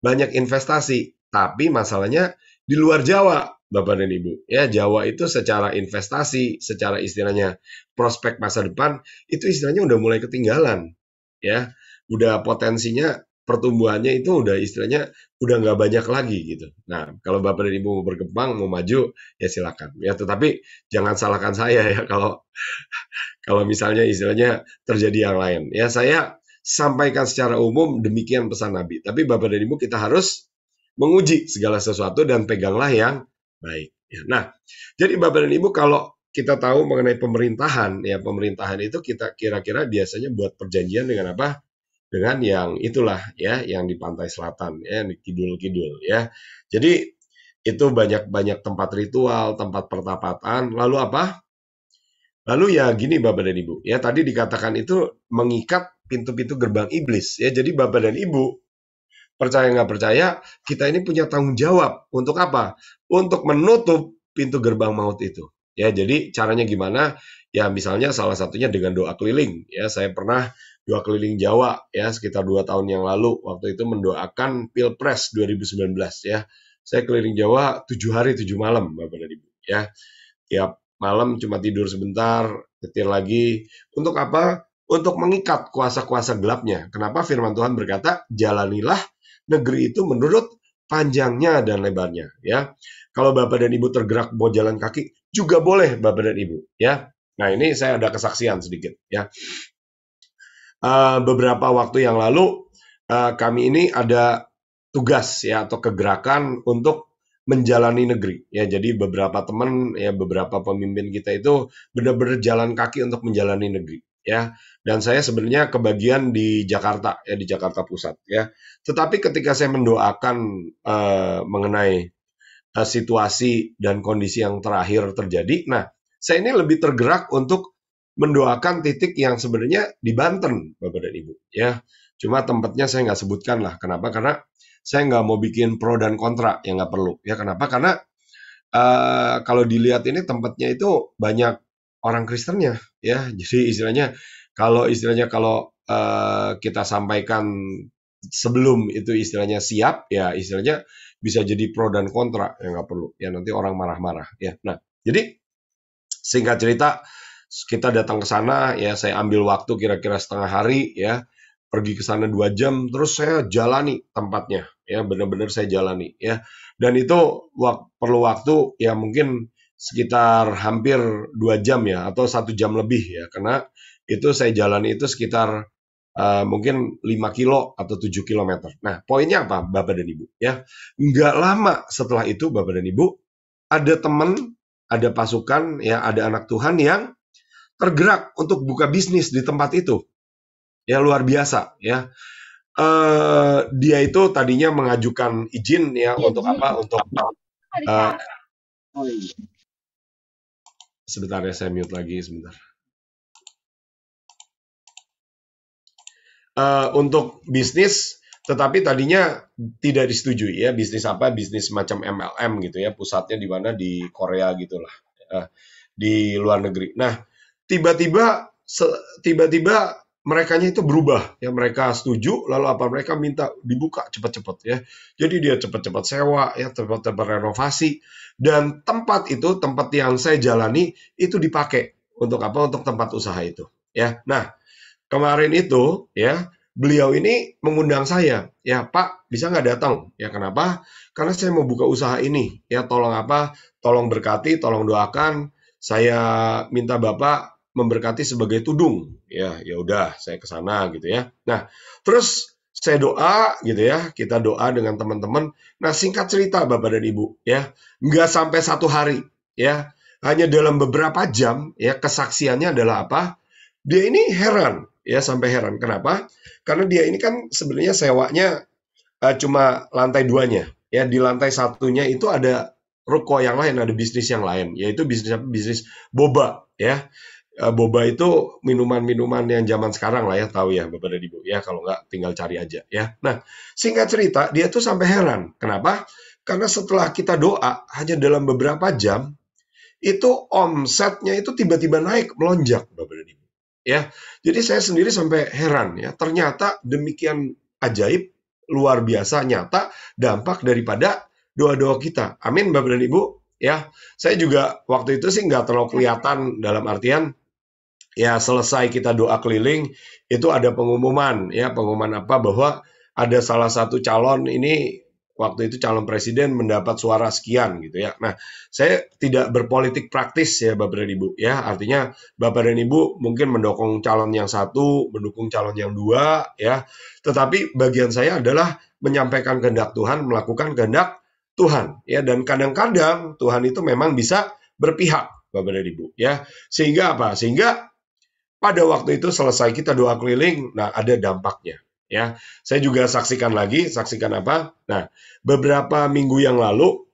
Speaker 1: banyak investasi, tapi masalahnya di luar Jawa, Bapak dan Ibu. Ya, Jawa itu secara investasi, secara istilahnya prospek masa depan, itu istilahnya udah mulai ketinggalan. Ya, udah potensinya pertumbuhannya itu udah istilahnya udah nggak banyak lagi gitu. Nah, kalau Bapak dan Ibu mau berkembang, mau maju, ya silakan. Ya, tetapi jangan salahkan saya ya kalau misalnya istilahnya terjadi yang lain. Ya, saya sampaikan secara umum demikian pesan Nabi. Tapi Bapak dan Ibu kita harus menguji segala sesuatu dan peganglah yang baik. Ya, nah, jadi Bapak dan Ibu kalau kita tahu mengenai pemerintahan, ya pemerintahan itu kita kira-kira biasanya buat perjanjian dengan apa? Dengan yang itulah ya, yang di pantai selatan, ya, di kidul-kidul ya. Jadi itu banyak tempat ritual, tempat pertapatan, lalu apa? Lalu ya gini Bapak dan Ibu, ya tadi dikatakan itu mengikat pintu-pintu gerbang iblis. Ya jadi Bapak dan Ibu, percaya nggak percaya, kita ini punya tanggung jawab untuk apa? Untuk menutup pintu gerbang maut itu. Ya jadi caranya gimana? Ya misalnya salah satunya dengan doa keliling. Ya saya pernah doa keliling Jawa ya sekitar 2 tahun yang lalu. Waktu itu mendoakan Pilpres 2019 ya. Saya keliling Jawa 7 hari 7 malam Bapak dan Ibu ya. Tiap malam cuma tidur sebentar, nyetir lagi. Untuk apa? Untuk mengikat kuasa-kuasa gelapnya. Kenapa firman Tuhan berkata, jalanilah negeri itu menurut panjangnya dan lebarnya. Ya, kalau Bapak dan Ibu tergerak mau jalan kaki, juga boleh Bapak dan Ibu. Ya, nah ini saya ada kesaksian sedikit. Ya, beberapa waktu yang lalu kami ini ada tugas ya atau kegerakan untuk menjalani negeri ya. Jadi beberapa teman ya beberapa pemimpin kita itu benar-benar jalan kaki untuk menjalani negeri ya. Dan saya sebenarnya kebagian di Jakarta ya, di Jakarta Pusat ya. Tetapi ketika saya mendoakan mengenai situasi dan kondisi yang terakhir terjadi, nah saya ini lebih tergerak untuk mendoakan titik yang sebenarnya di Banten Bapak dan Ibu ya. Cuma tempatnya saya nggak sebutkan lah. Kenapa? Karena saya nggak mau bikin pro dan kontra yang nggak perlu. Ya kenapa? Karena kalau dilihat ini tempatnya itu banyak orang Kristennya, ya. Jadi kalau kita sampaikan sebelum itu istilahnya siap, ya istilahnya bisa jadi pro dan kontra yang nggak perlu. Ya nanti orang marah-marah, ya. Nah, jadi singkat cerita kita datang ke sana, ya saya ambil waktu kira-kira setengah hari, ya pergi ke sana 2 jam, terus saya jalani tempatnya, ya benar-benar saya jalani, ya. Dan itu perlu waktu, ya mungkin sekitar hampir 2 jam ya, atau 1 jam lebih ya, karena itu saya jalani itu sekitar mungkin 5 kilo atau 7 kilometer. Nah, poinnya apa Bapak dan Ibu? Ya, nggak lama setelah itu Bapak dan Ibu, ada teman, ada pasukan, ya ada anak Tuhan yang tergerak untuk buka bisnis di tempat itu. Ya luar biasa ya. Dia itu tadinya mengajukan izin ya untuk apa? Untuk sebentar ya, saya mute lagi sebentar. Untuk bisnis, tetapi tadinya tidak disetujui ya. Bisnis apa? Bisnis macam MLM gitu ya. Pusatnya di mana? Di Korea gitulah, di luar negeri. Nah, tiba-tiba merekanya itu berubah ya, mereka setuju lalu apa, mereka minta dibuka cepat-cepat ya. Jadi dia cepat-cepat sewa ya, cepat-cepat renovasi, dan tempat yang saya jalani itu dipakai untuk apa? Untuk tempat usaha itu ya. Nah, kemarin itu ya beliau ini mengundang saya, ya Pak bisa nggak datang? Ya kenapa? Karena saya mau buka usaha ini, ya tolong apa? Tolong berkati, tolong doakan. Saya minta Bapak memberkati sebagai tudung. Ya, ya udah, saya ke sana gitu ya. Nah, terus saya doa gitu ya, kita doa dengan teman-teman. Nah, singkat cerita Bapak dan Ibu, ya, nggak sampai 1 hari, ya, hanya dalam beberapa jam, ya, kesaksiannya adalah apa? Dia ini heran, ya, sampai heran. Kenapa? Karena dia ini kan sebenarnya sewanya cuma lantai 2-nya, ya, di lantai 1-nya itu ada ruko yang lain, ada bisnis yang lain, yaitu bisnis boba, ya. Boba itu minuman-minuman yang zaman sekarang lah ya, tahu ya Bapak dan Ibu ya, kalau nggak tinggal cari aja ya. Nah, singkat cerita dia tuh sampai heran. Kenapa? Karena setelah kita doa hanya dalam beberapa jam itu omsetnya itu tiba-tiba naik melonjak Bapak dan Ibu. Ya. Jadi saya sendiri sampai heran ya. Ternyata demikian ajaib, luar biasa, nyata dampak daripada doa-doa kita. Amin Bapak dan Ibu ya. Saya juga waktu itu sih nggak terlalu kelihatan, dalam artian ya selesai kita doa keliling itu ada pengumuman ya, pengumuman apa, bahwa ada salah satu calon ini waktu itu calon presiden mendapat suara sekian gitu ya. Nah, saya tidak berpolitik praktis ya Bapak dan Ibu ya. Artinya Bapak dan Ibu mungkin mendukung calon yang satu, mendukung calon yang dua ya. Tetapi bagian saya adalah menyampaikan kehendak Tuhan, melakukan kehendak Tuhan ya, dan kadang-kadang Tuhan itu memang bisa berpihak Bapak dan Ibu ya. Sehingga apa? Sehingga pada waktu itu selesai kita doa keliling, nah ada dampaknya ya. Saya juga saksikan apa? Nah, beberapa minggu yang lalu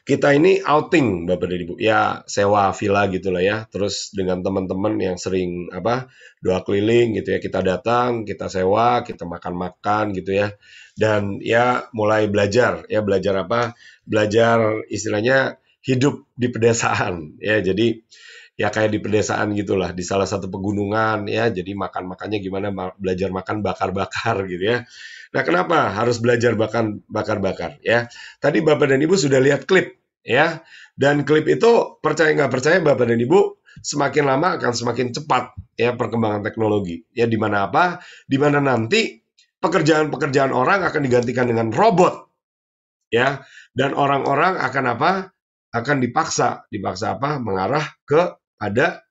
Speaker 1: kita ini outing Bapak dan Ibu. Ya, sewa villa gitu lah ya. Terus dengan teman-teman yang sering apa? Doa keliling gitu ya. Kita datang, kita sewa, kita makan-makan gitu ya. Dan ya mulai belajar ya, belajar apa? Belajar istilahnya hidup di pedesaan ya. Jadi ya kayak di pedesaan gitulah, di salah satu pegunungan ya, jadi makan-makannya gimana, belajar makan bakar-bakar gitu ya. Nah, kenapa harus belajar bakar-bakar ya? Tadi Bapak dan Ibu sudah lihat klip ya, dan klip itu percaya nggak percaya Bapak dan Ibu, semakin lama akan semakin cepat ya perkembangan teknologi ya, di mana apa? Di mana nanti pekerjaan-pekerjaan orang akan digantikan dengan robot ya, dan orang-orang akan apa? Akan dipaksa apa? Mengarah ke ada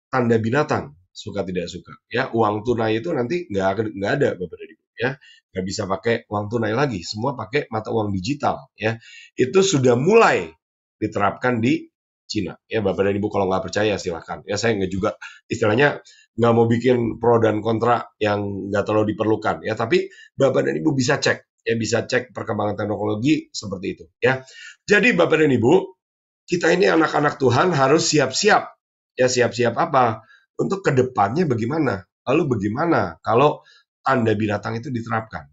Speaker 1: tanda binatang, suka tidak suka ya. Uang tunai itu nanti nggak ada Bapak dan Ibu ya, nggak bisa pakai uang tunai lagi, semua pakai mata uang digital ya. Itu sudah mulai diterapkan di Cina ya Bapak dan Ibu. Kalau nggak percaya silahkan ya, saya nggak juga istilahnya nggak mau bikin pro dan kontra yang nggak terlalu diperlukan ya, tapi Bapak dan Ibu bisa cek ya, bisa cek perkembangan teknologi seperti itu ya. Jadi Bapak dan Ibu, kita ini anak-anak Tuhan harus siap-siap. Ya, siap-siap apa? Untuk kedepannya bagaimana? Lalu bagaimana kalau tanda binatang itu diterapkan?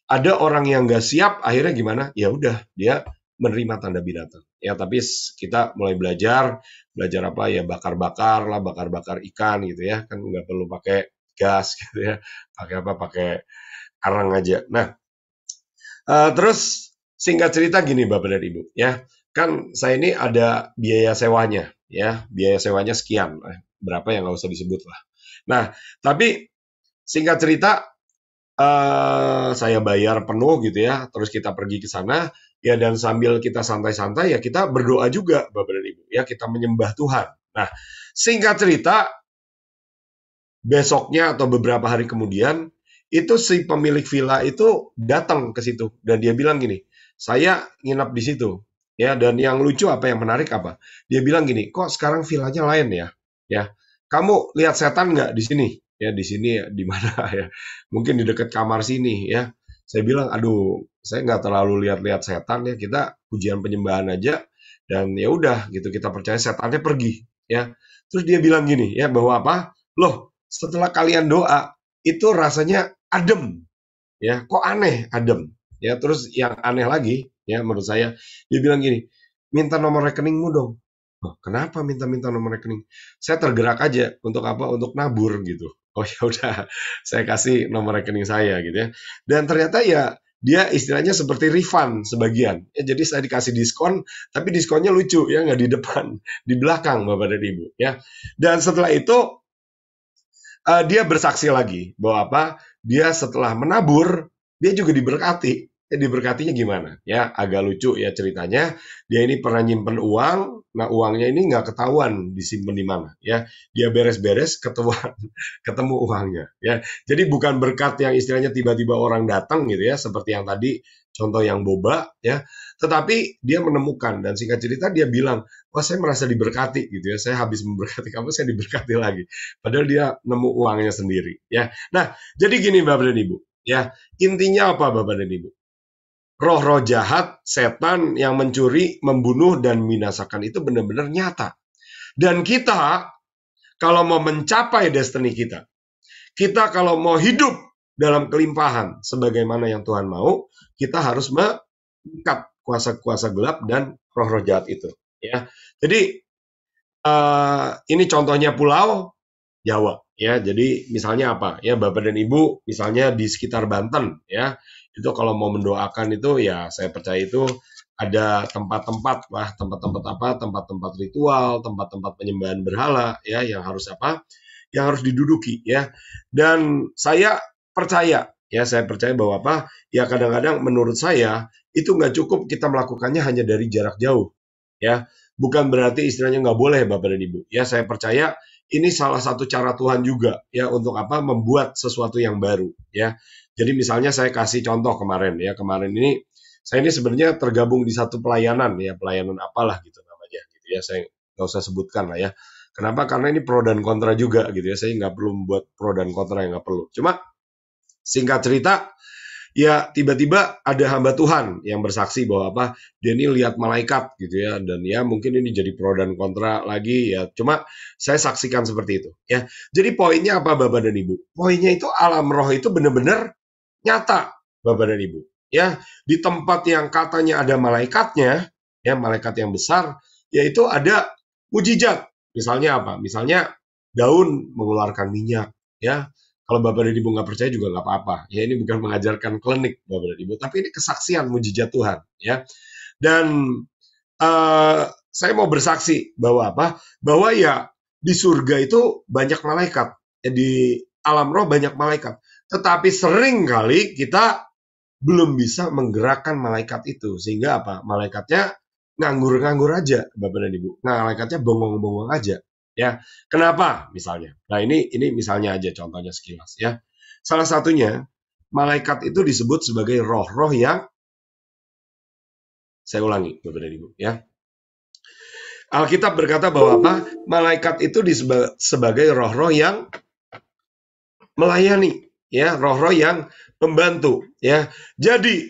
Speaker 1: Ada orang yang nggak siap, akhirnya gimana? Ya udah, dia menerima tanda binatang. Ya, tapi kita mulai belajar apa ya, bakar-bakar lah, bakar-bakar ikan gitu ya, kan nggak perlu pakai gas gitu ya, pakai apa? Pakai arang aja. Nah, terus singkat cerita gini Bapak dan Ibu ya, kan saya ini ada biaya sewanya ya, biaya sewanya sekian, berapa yang nggak usah disebut lah. Nah, tapi singkat cerita saya bayar penuh gitu ya, terus kita pergi ke sana ya, dan sambil kita santai-santai ya kita berdoa juga Bapak dan Ibu ya, kita menyembah Tuhan. Nah, singkat cerita besoknya atau beberapa hari kemudian itu si pemilik villa itu datang ke situ dan dia bilang gini, saya nginap di situ ya, dan yang lucu apa, yang menarik apa, dia bilang gini, kok sekarang villanya lain ya, kamu lihat setan nggak di sini ya, di sini ya, di mana ya, mungkin di dekat kamar sini ya. Saya bilang aduh, saya nggak terlalu lihat-lihat setan ya, kita pujian penyembahan aja, dan ya udah gitu, kita percaya setannya pergi ya. Terus dia bilang gini ya, bahwa apa, loh setelah kalian doa itu rasanya adem ya, kok aneh adem ya. Terus yang aneh lagi ya menurut saya, dia bilang gini, minta nomor rekeningmu dong. Oh, kenapa minta nomor rekening? Saya tergerak aja, untuk apa, untuk nabur gitu. Oh ya udah, saya kasih nomor rekening saya gitu ya, dan ternyata ya dia istilahnya seperti refund sebagian ya, jadi saya dikasih diskon, tapi diskonnya lucu ya, nggak di depan, di belakang Bapak dan Ibu ya. Dan setelah itu dia bersaksi lagi bahwa apa, dia setelah menabur, dia juga diberkati. Diberkatinya gimana? Ya, agak lucu ya ceritanya. Dia ini pernah nyimpen uang, nah uangnya ini nggak ketahuan disimpan di mana. Ya, dia beres-beres ketemu uangnya. Ya, jadi bukan berkat yang istilahnya tiba-tiba orang datang gitu ya, seperti yang tadi contoh yang boba ya, tetapi dia menemukan dan singkat cerita dia bilang, wah saya merasa diberkati gitu ya, saya habis memberkati kamu, saya diberkati lagi. Padahal dia nemu uangnya sendiri ya. Nah, jadi gini Bapak dan Ibu ya, intinya apa Bapak dan Ibu? Roh-roh jahat, setan yang mencuri, membunuh, dan membinasakan itu benar-benar nyata. Dan kita, kalau mau mencapai destiny kita kalau mau hidup dalam kelimpahan, sebagaimana yang Tuhan mau, kita harus mengikat kuasa-kuasa gelap dan roh-roh jahat itu. Ya, jadi ini contohnya Pulau Jawa. Ya, jadi misalnya apa? Ya, Bapak dan Ibu, misalnya di sekitar Banten, ya, itu kalau mau mendoakan itu, ya, saya percaya itu ada tempat-tempat, tempat-tempat apa? Tempat-tempat ritual, tempat-tempat penyembahan berhala, ya, yang harus apa? Yang harus diduduki, ya. Dan saya percaya bahwa apa? Ya, kadang-kadang menurut saya itu nggak cukup kita melakukannya hanya dari jarak jauh, ya. Bukan berarti istilahnya nggak boleh, Bapak dan Ibu. Ya, saya percaya ini salah satu cara Tuhan juga ya untuk apa membuat sesuatu yang baru ya. Jadi misalnya saya kasih contoh kemarin ini saya ini sebenarnya tergabung di satu pelayanan ya, pelayanan apalah gitu namanya gitu ya, saya nggak usah sebutkan lah ya. Kenapa? Karena ini pro dan kontra juga gitu ya, saya nggak perlu membuat pro dan kontra yang nggak perlu. Cuma singkat cerita, ya tiba-tiba ada hamba Tuhan yang bersaksi bahwa apa dia ini lihat malaikat gitu ya, dan ya mungkin ini jadi pro dan kontra lagi ya, cuma saya saksikan seperti itu ya. Jadi poinnya apa Bapak dan Ibu? Poinnya itu alam roh itu benar-benar nyata Bapak dan Ibu ya. Di tempat yang katanya ada malaikatnya ya, malaikat yang besar, yaitu ada mujizat. Misalnya apa? Misalnya daun mengeluarkan minyak ya. Kalau Bapak dan Ibu nggak percaya juga nggak apa-apa. Ya, ini bukan mengajarkan klinik Bapak dan Ibu, tapi ini kesaksian mujizat Tuhan. Ya, dan saya mau bersaksi bahwa apa? Bahwa ya di surga itu banyak malaikat. Ya, di alam roh banyak malaikat. Tetapi sering kali kita belum bisa menggerakkan malaikat itu. Sehingga apa? Malaikatnya nganggur-nganggur aja, Bapak dan Ibu. Nah, malaikatnya bongong-bongong aja. Ya, kenapa misalnya? Nah, ini misalnya aja contohnya sekilas ya. Salah satunya malaikat itu disebut sebagai roh-roh yang, saya ulangi Bapak dan Ibu ya. Alkitab berkata bahwa apa? Malaikat itu disebut sebagai roh-roh yang melayani ya, roh-roh yang membantu ya. Jadi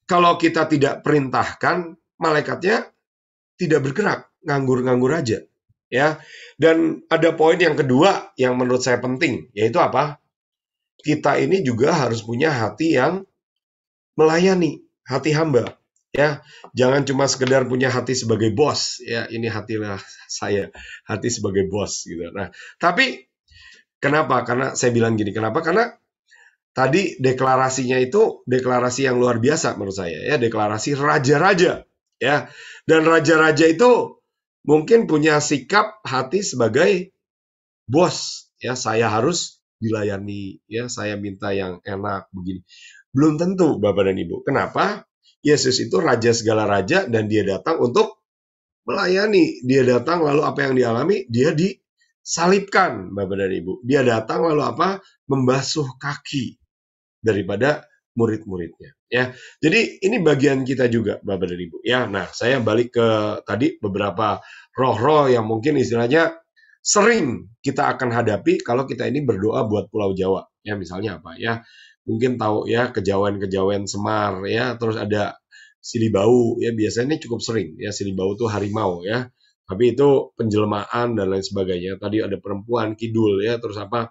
Speaker 1: kalau kita tidak perintahkan, malaikatnya tidak bergerak, nganggur-nganggur aja. Ya, dan ada poin yang kedua yang menurut saya penting, yaitu apa? Kita ini juga harus punya hati yang melayani, hati hamba. Ya, jangan cuma sekedar punya hati sebagai bos. Ya, ini hatilah saya, hati sebagai bos gitu. Nah, tapi kenapa? Karena saya bilang gini, kenapa? Karena tadi deklarasinya itu deklarasi yang luar biasa menurut saya. Ya, deklarasi raja-raja. Ya, dan raja-raja itu mungkin punya sikap hati sebagai bos ya, saya harus dilayani ya, saya minta yang enak begini. Belum tentu Bapak dan Ibu. Kenapa? Yesus itu raja segala raja dan dia datang untuk melayani. Dia datang lalu apa yang dialami? Dia disalibkan Bapak dan Ibu. Dia datang lalu apa? Membasuh kaki daripada murid-muridnya ya. Jadi ini bagian kita juga Bapak dan Ibu ya. Nah, saya balik ke tadi beberapa roh-roh yang mungkin istilahnya sering kita akan hadapi kalau kita ini berdoa buat Pulau Jawa ya. Misalnya apa ya, mungkin tahu ya kejawen-kejawen Semar ya, terus ada Silibau ya, biasanya ini cukup sering ya. Silibau itu harimau ya, tapi itu penjelmaan dan lain sebagainya. Tadi ada perempuan kidul ya, terus apa,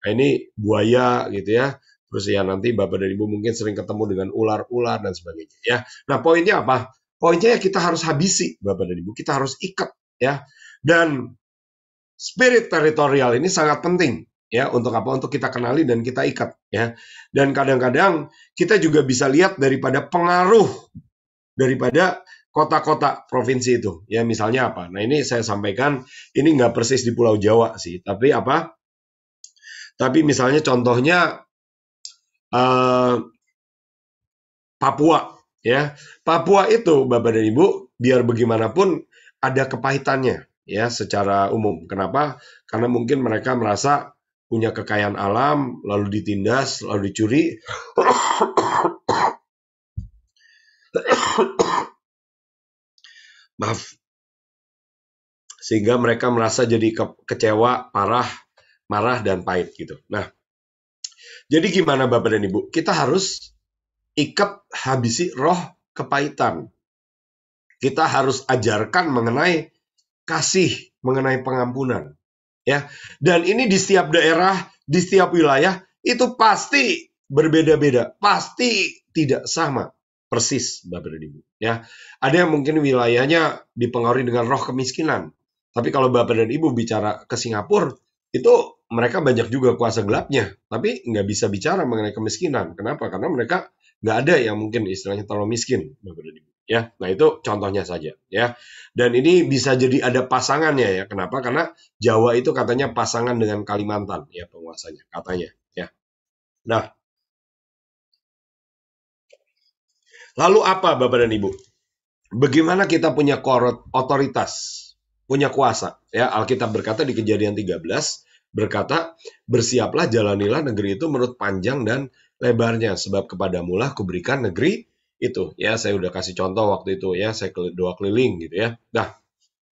Speaker 1: nah ini buaya gitu ya. Terus ya nanti Bapak dan Ibu mungkin sering ketemu dengan ular-ular dan sebagainya ya. Nah, poinnya apa? Poinnya ya kita harus habisi Bapak dan Ibu, kita harus ikat ya. Dan spirit teritorial ini sangat penting ya, untuk apa? Untuk kita kenali dan kita ikat ya. Dan kadang-kadang kita juga bisa lihat daripada pengaruh daripada kota-kota provinsi itu ya. Misalnya apa? Nah, ini saya sampaikan, ini nggak persis di Pulau Jawa sih, tapi apa? Tapi misalnya contohnya eh, Papua, ya. Papua itu, Bapak dan Ibu, biar bagaimanapun ada kepahitannya, ya, secara umum. Kenapa? Karena mungkin mereka merasa punya kekayaan alam, lalu ditindas, lalu dicuri. Maaf. Sehingga mereka merasa jadi kecewa, parah, marah, dan pahit gitu. Nah, jadi gimana Bapak dan Ibu? Kita harus habisi roh kepahitan. Kita harus ajarkan mengenai kasih, mengenai pengampunan. Ya, dan ini di setiap daerah, di setiap wilayah, itu pasti berbeda-beda. Pasti tidak sama. Persis, Bapak dan Ibu. Ya, ada yang mungkin wilayahnya dipengaruhi dengan roh kemiskinan. Tapi kalau Bapak dan Ibu bicara ke Singapura, itu mereka banyak juga kuasa gelapnya. Tapi nggak bisa bicara mengenai kemiskinan. Kenapa? Karena mereka nggak ada yang mungkin istilahnya terlalu miskin, Bapak dan Ibu. Ya, nah itu contohnya saja. Ya, dan ini bisa jadi ada pasangannya ya. Kenapa? Karena Jawa itu katanya pasangan dengan Kalimantan ya penguasanya katanya. Ya. Nah, lalu apa Bapak dan Ibu? Bagaimana kita punya otoritas, punya kuasa? Ya, Alkitab berkata di Kejadian 13 berkata, "Bersiaplah, jalanilah negeri itu menurut panjang dan lebarnya, sebab kepadamulah kuberikan negeri itu." Ya, saya udah kasih contoh waktu itu ya, saya doa keliling gitu ya. Nah,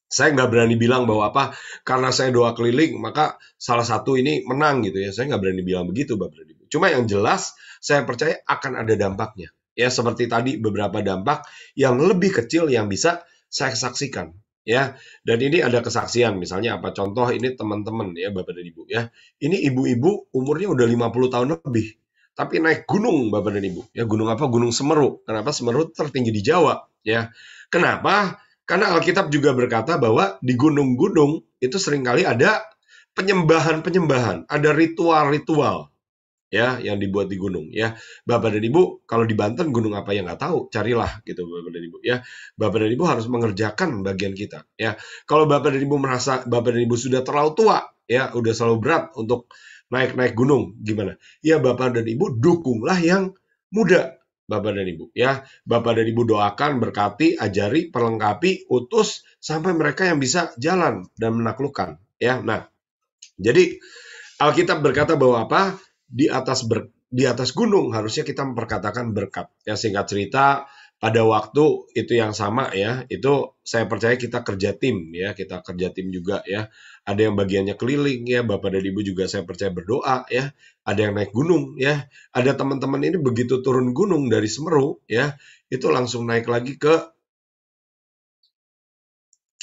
Speaker 1: saya nggak berani bilang bahwa karena saya doa keliling maka salah satu ini menang gitu ya. Saya nggak berani bilang begitu Bapak dan Ibu. Cuma yang jelas saya percaya akan ada dampaknya. Ya, seperti tadi beberapa dampak yang lebih kecil yang bisa saya saksikan. Ya, dan ini ada kesaksian, misalnya apa contoh ini teman-teman ya Bapak dan Ibu ya. Ini ibu-ibu umurnya udah 50 tahun lebih. Tapi naik gunung Bapak dan Ibu. Ya, gunung apa? Gunung Semeru. Kenapa? Semeru tertinggi di Jawa ya. Kenapa? Karena Alkitab juga berkata bahwa di gunung-gunung itu seringkali ada penyembahan-penyembahan, ada ritual-ritual ya yang dibuat di gunung ya. Bapak dan Ibu, kalau di Banten gunung apa yang nggak tahu, carilah gitu Bapak dan Ibu ya. Bapak dan Ibu harus mengerjakan bagian kita ya. Kalau Bapak dan Ibu merasa Bapak dan Ibu sudah terlalu tua ya, udah selalu berat untuk naik-naik gunung, gimana? Ya Bapak dan Ibu dukunglah yang muda. Bapak dan Ibu ya, Bapak dan Ibu doakan, berkati, ajari, perlengkapi, utus sampai mereka yang bisa jalan dan menaklukkan ya. Nah, jadi Alkitab berkata bahwa di atas gunung harusnya kita memperkatakan berkat. Ya, singkat cerita pada waktu itu yang sama ya, itu saya percaya kita kerja tim ya, kita kerja tim juga ya. Ada yang bagiannya keliling ya, Bapak dan Ibu juga saya percaya berdoa ya. Ada yang naik gunung ya. Ada teman-teman ini begitu turun gunung dari Semeru ya, itu langsung naik lagi ke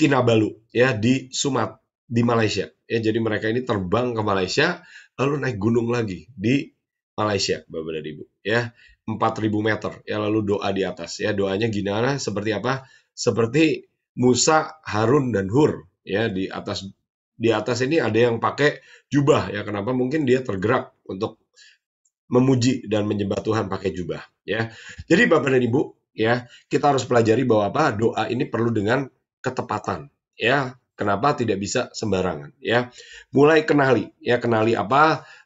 Speaker 1: Kinabalu ya di di Malaysia. Ya, jadi mereka ini terbang ke Malaysia lalu naik gunung lagi di Malaysia, Bapak dan Ibu ya. 4.000 meter ya, lalu doa di atas ya. Doanya gimana? Seperti apa? Seperti Musa, Harun dan Hur ya. Di atas ini ada yang pakai jubah ya. Kenapa? Mungkin dia tergerak untuk memuji dan menyembah Tuhan pakai jubah ya. Jadi Bapak dan Ibu ya, kita harus pelajari bahwa doa ini perlu dengan ketepatan ya. Kenapa tidak bisa sembarangan ya? Mulai kenali ya, kenali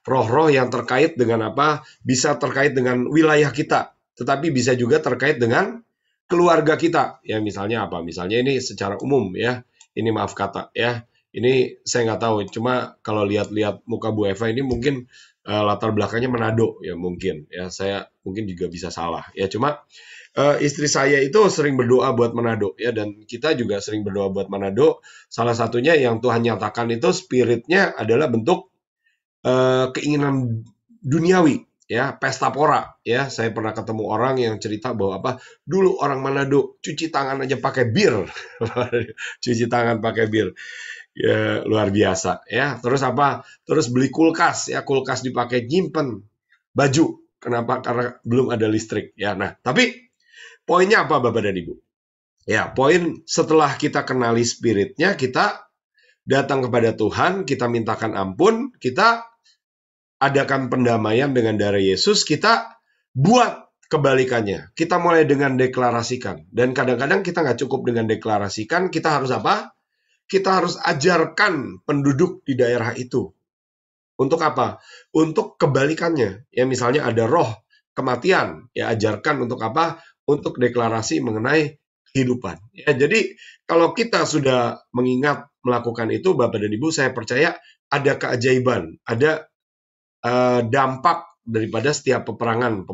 Speaker 1: roh-roh yang terkait dengan bisa terkait dengan wilayah kita, tetapi bisa juga terkait dengan keluarga kita ya. Misalnya misalnya ini secara umum ya, ini maaf kata ya, ini saya nggak tahu, cuma kalau lihat-lihat muka Bu Eva ini mungkin latar belakangnya Manado ya, mungkin ya, saya mungkin juga bisa salah ya. Cuma istri saya itu sering berdoa buat Manado ya, dan kita juga sering berdoa buat Manado. Salah satunya yang Tuhan nyatakan itu spiritnya adalah bentuk keinginan duniawi ya, pesta pora ya. Saya pernah ketemu orang yang cerita bahwa dulu orang Manado cuci tangan aja pakai bir. Cuci tangan pakai bir ya, luar biasa ya. Terus beli kulkas ya, kulkas dipakai nyimpen baju. Kenapa? Karena belum ada listrik ya. Nah, tapi poinnya apa Bapak dan Ibu? Ya, poin setelah kita kenali spiritnya, kita datang kepada Tuhan, kita mintakan ampun, kita adakan pendamaian dengan darah Yesus, kita buat kebalikannya. Kita mulai dengan deklarasikan. Dan kadang-kadang kita nggak cukup dengan deklarasikan, kita harus Kita harus ajarkan penduduk di daerah itu Untuk apa? Untuk kebalikannya. Ya misalnya ada roh kematian, ya ajarkan untuk apa? Untuk deklarasi mengenai kehidupan. Ya, jadi kalau kita sudah mengingat melakukan itu, Bapak dan Ibu, saya percaya ada keajaiban, ada dampak daripada setiap peperangan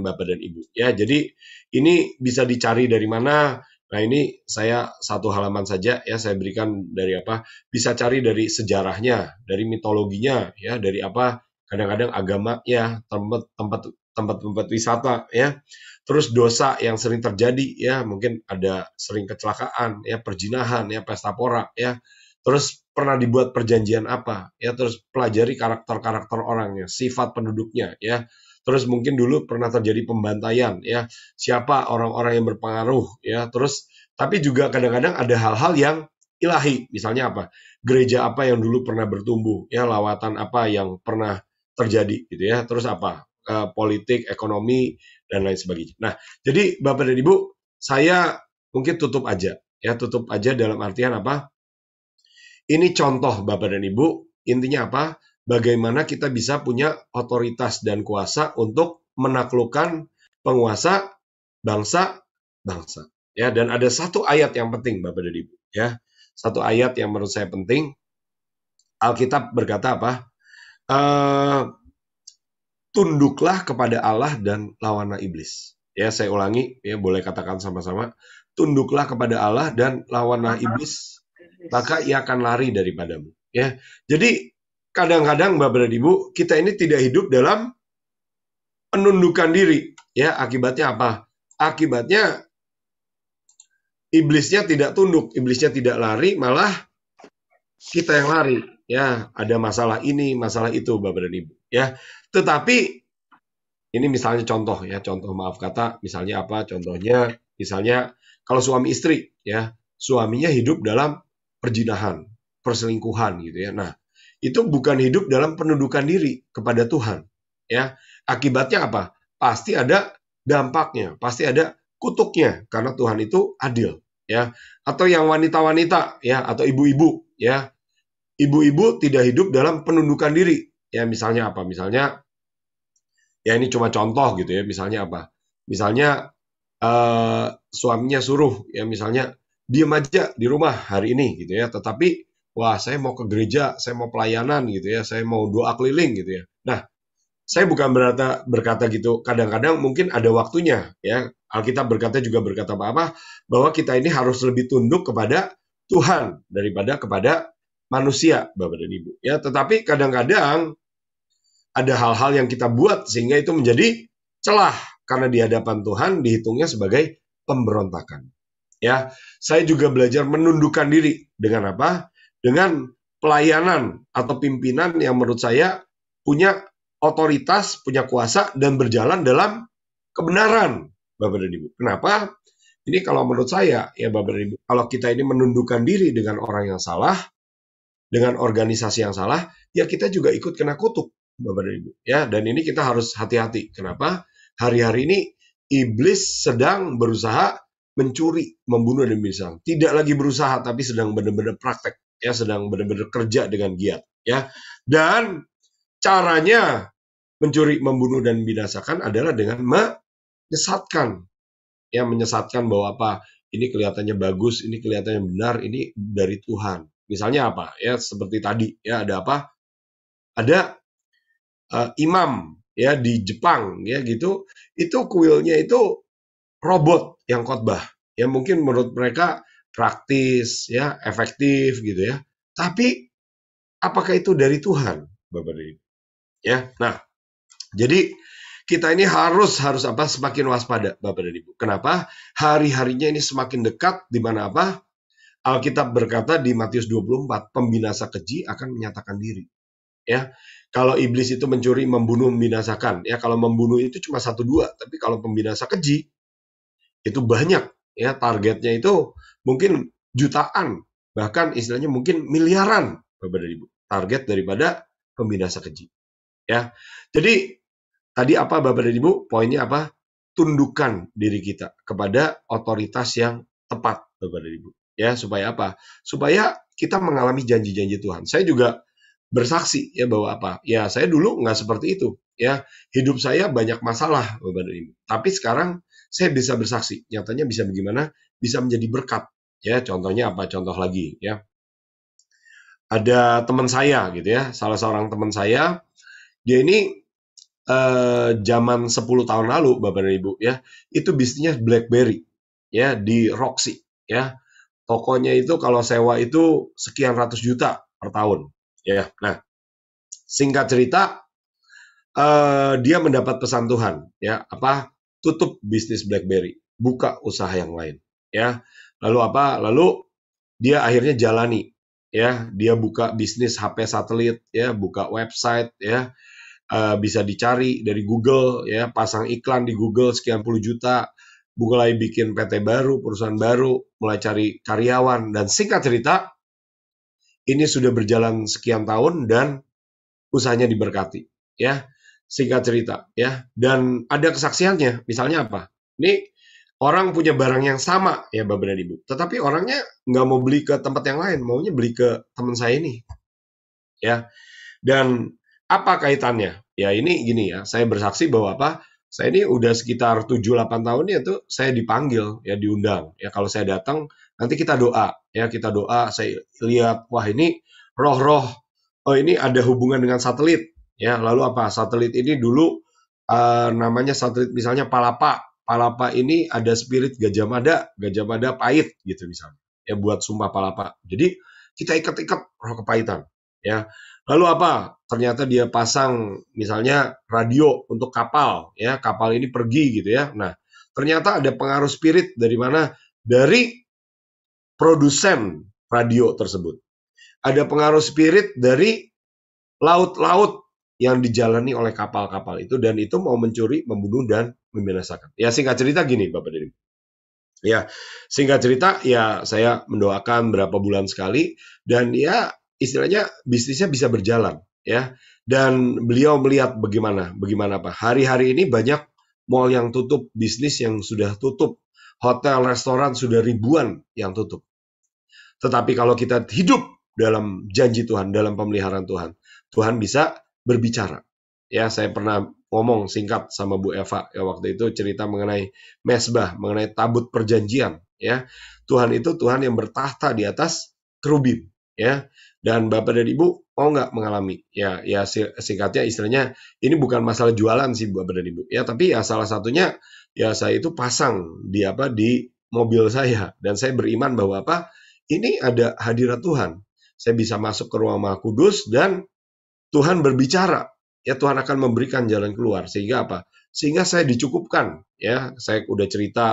Speaker 1: Bapak dan Ibu. Ya, jadi ini bisa dicari dari mana? Nah, ini saya satu halaman saja ya, saya berikan dari apa? Bisa cari dari sejarahnya, dari mitologinya ya, dari apa? Kadang-kadang agama ya, tempat-tempat wisata ya. Terus dosa yang sering terjadi ya, mungkin ada sering kecelakaan ya, perzinahan ya, pesta pora ya. Terus pernah dibuat perjanjian apa ya, terus pelajari karakter-karakter orangnya, sifat penduduknya ya. Terus mungkin dulu pernah terjadi pembantaian ya, siapa orang-orang yang berpengaruh ya. Terus tapi juga kadang-kadang ada hal-hal yang ilahi, misalnya apa? Gereja apa yang dulu pernah bertumbuh ya, lawatan apa yang pernah terjadi gitu ya. Terus apa? Politik, ekonomi dan lain sebagainya. Nah, jadi Bapak dan Ibu, saya mungkin tutup aja dalam artian apa? Ini contoh Bapak dan Ibu, intinya apa? Bagaimana kita bisa punya otoritas dan kuasa untuk menaklukkan penguasa bangsa-bangsa. Ya, dan ada satu ayat yang penting Bapak dan Ibu, ya. Satu ayat yang menurut saya penting. Alkitab berkata apa? Tunduklah kepada Allah dan lawanlah iblis. Ya, saya ulangi, ya boleh katakan sama-sama. Tunduklah kepada Allah dan lawanlah iblis, maka ia akan lari daripadamu. Ya, jadi kadang-kadang Bapak dan Ibu, kita ini tidak hidup dalam penundukan diri. Ya, akibatnya apa? Akibatnya iblisnya tidak tunduk, iblisnya tidak lari, malah kita yang lari. Ya, ada masalah ini, masalah itu, Bapak dan Ibu. Ya, tetapi ini misalnya contoh ya, contoh maaf kata, misalnya apa? Contohnya, misalnya kalau suami istri, ya, suaminya hidup dalam perzinahan, perselingkuhan gitu ya. Nah, itu bukan hidup dalam penundukan diri kepada Tuhan, ya. Akibatnya apa? Pasti ada dampaknya, pasti ada kutuknya karena Tuhan itu adil, ya. Atau yang wanita-wanita, ya, atau ibu-ibu, ya. Ibu-ibu tidak hidup dalam penundukan diri, ya. Misalnya apa? Misalnya, ya ini cuma contoh gitu ya. Misalnya apa? Misalnya suaminya suruh, ya misalnya diam aja di rumah hari ini gitu ya. Tetapi wah, saya mau ke gereja, saya mau pelayanan gitu ya, saya mau doa keliling gitu ya. Nah, saya bukan berkata gitu. Kadang-kadang mungkin ada waktunya ya. Alkitab berkata apa? Bahwa kita ini harus lebih tunduk kepada Tuhan daripada kepada manusia, Bapak dan Ibu. Ya, tetapi kadang-kadang ada hal-hal yang kita buat sehingga itu menjadi celah karena di hadapan Tuhan dihitungnya sebagai pemberontakan. Ya, saya juga belajar menundukkan diri dengan apa? Dengan pelayanan atau pimpinan yang menurut saya punya otoritas, punya kuasa dan berjalan dalam kebenaran, Bapak dan Ibu. Kenapa? Ini kalau menurut saya ya Bapak dan Ibu, kalau kita ini menundukkan diri dengan orang yang salah, dengan organisasi yang salah, ya kita juga ikut kena kutuk, Bapak dan Ibu. Ya, dan ini kita harus hati-hati. Kenapa? Hari-hari ini iblis sedang berusaha mencuri, membunuh dan binasa. Tidak lagi berusaha, tapi sedang benar-benar praktek. Ya, sedang benar-benar kerja dengan giat. Ya, dan caranya mencuri, membunuh dan binasakan adalah dengan menyesatkan. Ya, menyesatkan bahwa apa? Ini kelihatannya bagus, ini kelihatannya benar, ini dari Tuhan. Misalnya apa? Ya, seperti tadi, ya ada apa? Ada imam ya di Jepang ya gitu. Itu kuilnya itu robot yang khotbah. Ya mungkin menurut mereka praktis ya, efektif gitu ya. Tapi apakah itu dari Tuhan, Bapak dan Ibu? Ya. Nah, jadi kita ini harus apa? Semakin waspada, Bapak dan Ibu. Kenapa? Hari-harinya ini semakin dekat di mana apa? Alkitab berkata di Matius 24, pembinasa keji akan menyatakan diri. Ya, kalau iblis itu mencuri, membunuh, membinasakan. Ya, kalau membunuh itu cuma 1-2, tapi kalau pembinasa keji itu banyak. Ya, targetnya itu mungkin jutaan, bahkan istilahnya mungkin miliaran, Bapak dan Ibu. Target daripada pembinasa keji. Ya, jadi tadi apa Bapak dan Ibu? Poinnya apa? Tundukkan diri kita kepada otoritas yang tepat, Bapak dan Ibu. Ya, supaya apa? Supaya kita mengalami janji-janji Tuhan. Saya juga bersaksi ya bahwa apa? Ya saya dulu nggak seperti itu ya. Hidup saya banyak masalah Bapak dan Ibu. Tapi sekarang saya bisa bersaksi. Nyatanya bisa bagaimana? Bisa menjadi berkat. Ya, contohnya apa? Contoh lagi ya. Ada teman saya gitu ya, salah seorang teman saya, dia ini zaman 10 tahun lalu Bapak dan Ibu ya, itu bisnisnya BlackBerry ya di Roxy ya. Tokonya itu kalau sewa itu sekian ratus juta per tahun ya. Nah, singkat cerita dia mendapat pesan Tuhan ya, apa? Tutup bisnis BlackBerry, buka usaha yang lain ya. Lalu apa? Lalu dia akhirnya jalani ya, dia buka bisnis HP satelit ya, buka website ya, bisa dicari dari Google ya, pasang iklan di Google sekian puluh juta, mulai bikin PT baru, perusahaan baru, mulai cari karyawan, dan singkat cerita ini sudah berjalan sekian tahun dan usahanya diberkati ya, singkat cerita ya. Dan ada kesaksiannya, misalnya apa? Ini orang punya barang yang sama ya Bapak dan Ibu, tetapi orangnya nggak mau beli ke tempat yang lain, maunya beli ke teman saya ini ya. Dan apa kaitannya? Ya ini gini ya, saya bersaksi bahwa apa? Saya ini udah sekitar 7-8 tahun ya tuh saya dipanggil ya, diundang ya. Kalau saya datang nanti kita doa ya, kita doa. Saya lihat wah ini roh-roh, oh ini ada hubungan dengan satelit ya. Lalu apa? Satelit ini dulu namanya satelit misalnya Palapa. Palapa ini ada spirit Gajah Mada pahit gitu misalnya. Ya buat sumpah Palapa. Jadi kita ikat-ikat roh kepahitan ya. Lalu apa? Ternyata dia pasang misalnya radio untuk kapal ya, kapal ini pergi gitu ya. Nah, ternyata ada pengaruh spirit dari mana? Dari produsen radio tersebut. Ada pengaruh spirit dari laut-laut yang dijalani oleh kapal-kapal itu, dan itu mau mencuri, membunuh, dan membinasakan. Ya singkat cerita gini Bapak dan Ibu. Ya, singkat cerita ya saya mendoakan berapa bulan sekali, dan ya istilahnya bisnisnya bisa berjalan ya. Dan beliau melihat bagaimana apa hari-hari ini banyak mall yang tutup, bisnis yang sudah tutup, hotel, restoran sudah ribuan yang tutup. Tetapi kalau kita hidup dalam janji Tuhan, dalam pemeliharaan Tuhan, Tuhan bisa berbicara. Ya, saya pernah ngomong singkat sama Bu Eva ya, waktu itu cerita mengenai mesbah, mengenai tabut perjanjian ya. Tuhan itu Tuhan yang bertahta di atas kerubim ya. Dan Bapak dan Ibu mau nggak mengalami ya singkatnya istilahnya ini bukan masalah jualan sih Bapak dan Ibu ya, tapi ya salah satunya ya saya itu pasang di mobil saya, dan saya beriman bahwa apa, ini ada hadirat Tuhan. Saya bisa masuk ke ruang Maha Kudus dan Tuhan berbicara. Ya Tuhan akan memberikan jalan keluar, sehingga apa? Sehingga saya dicukupkan ya. Saya udah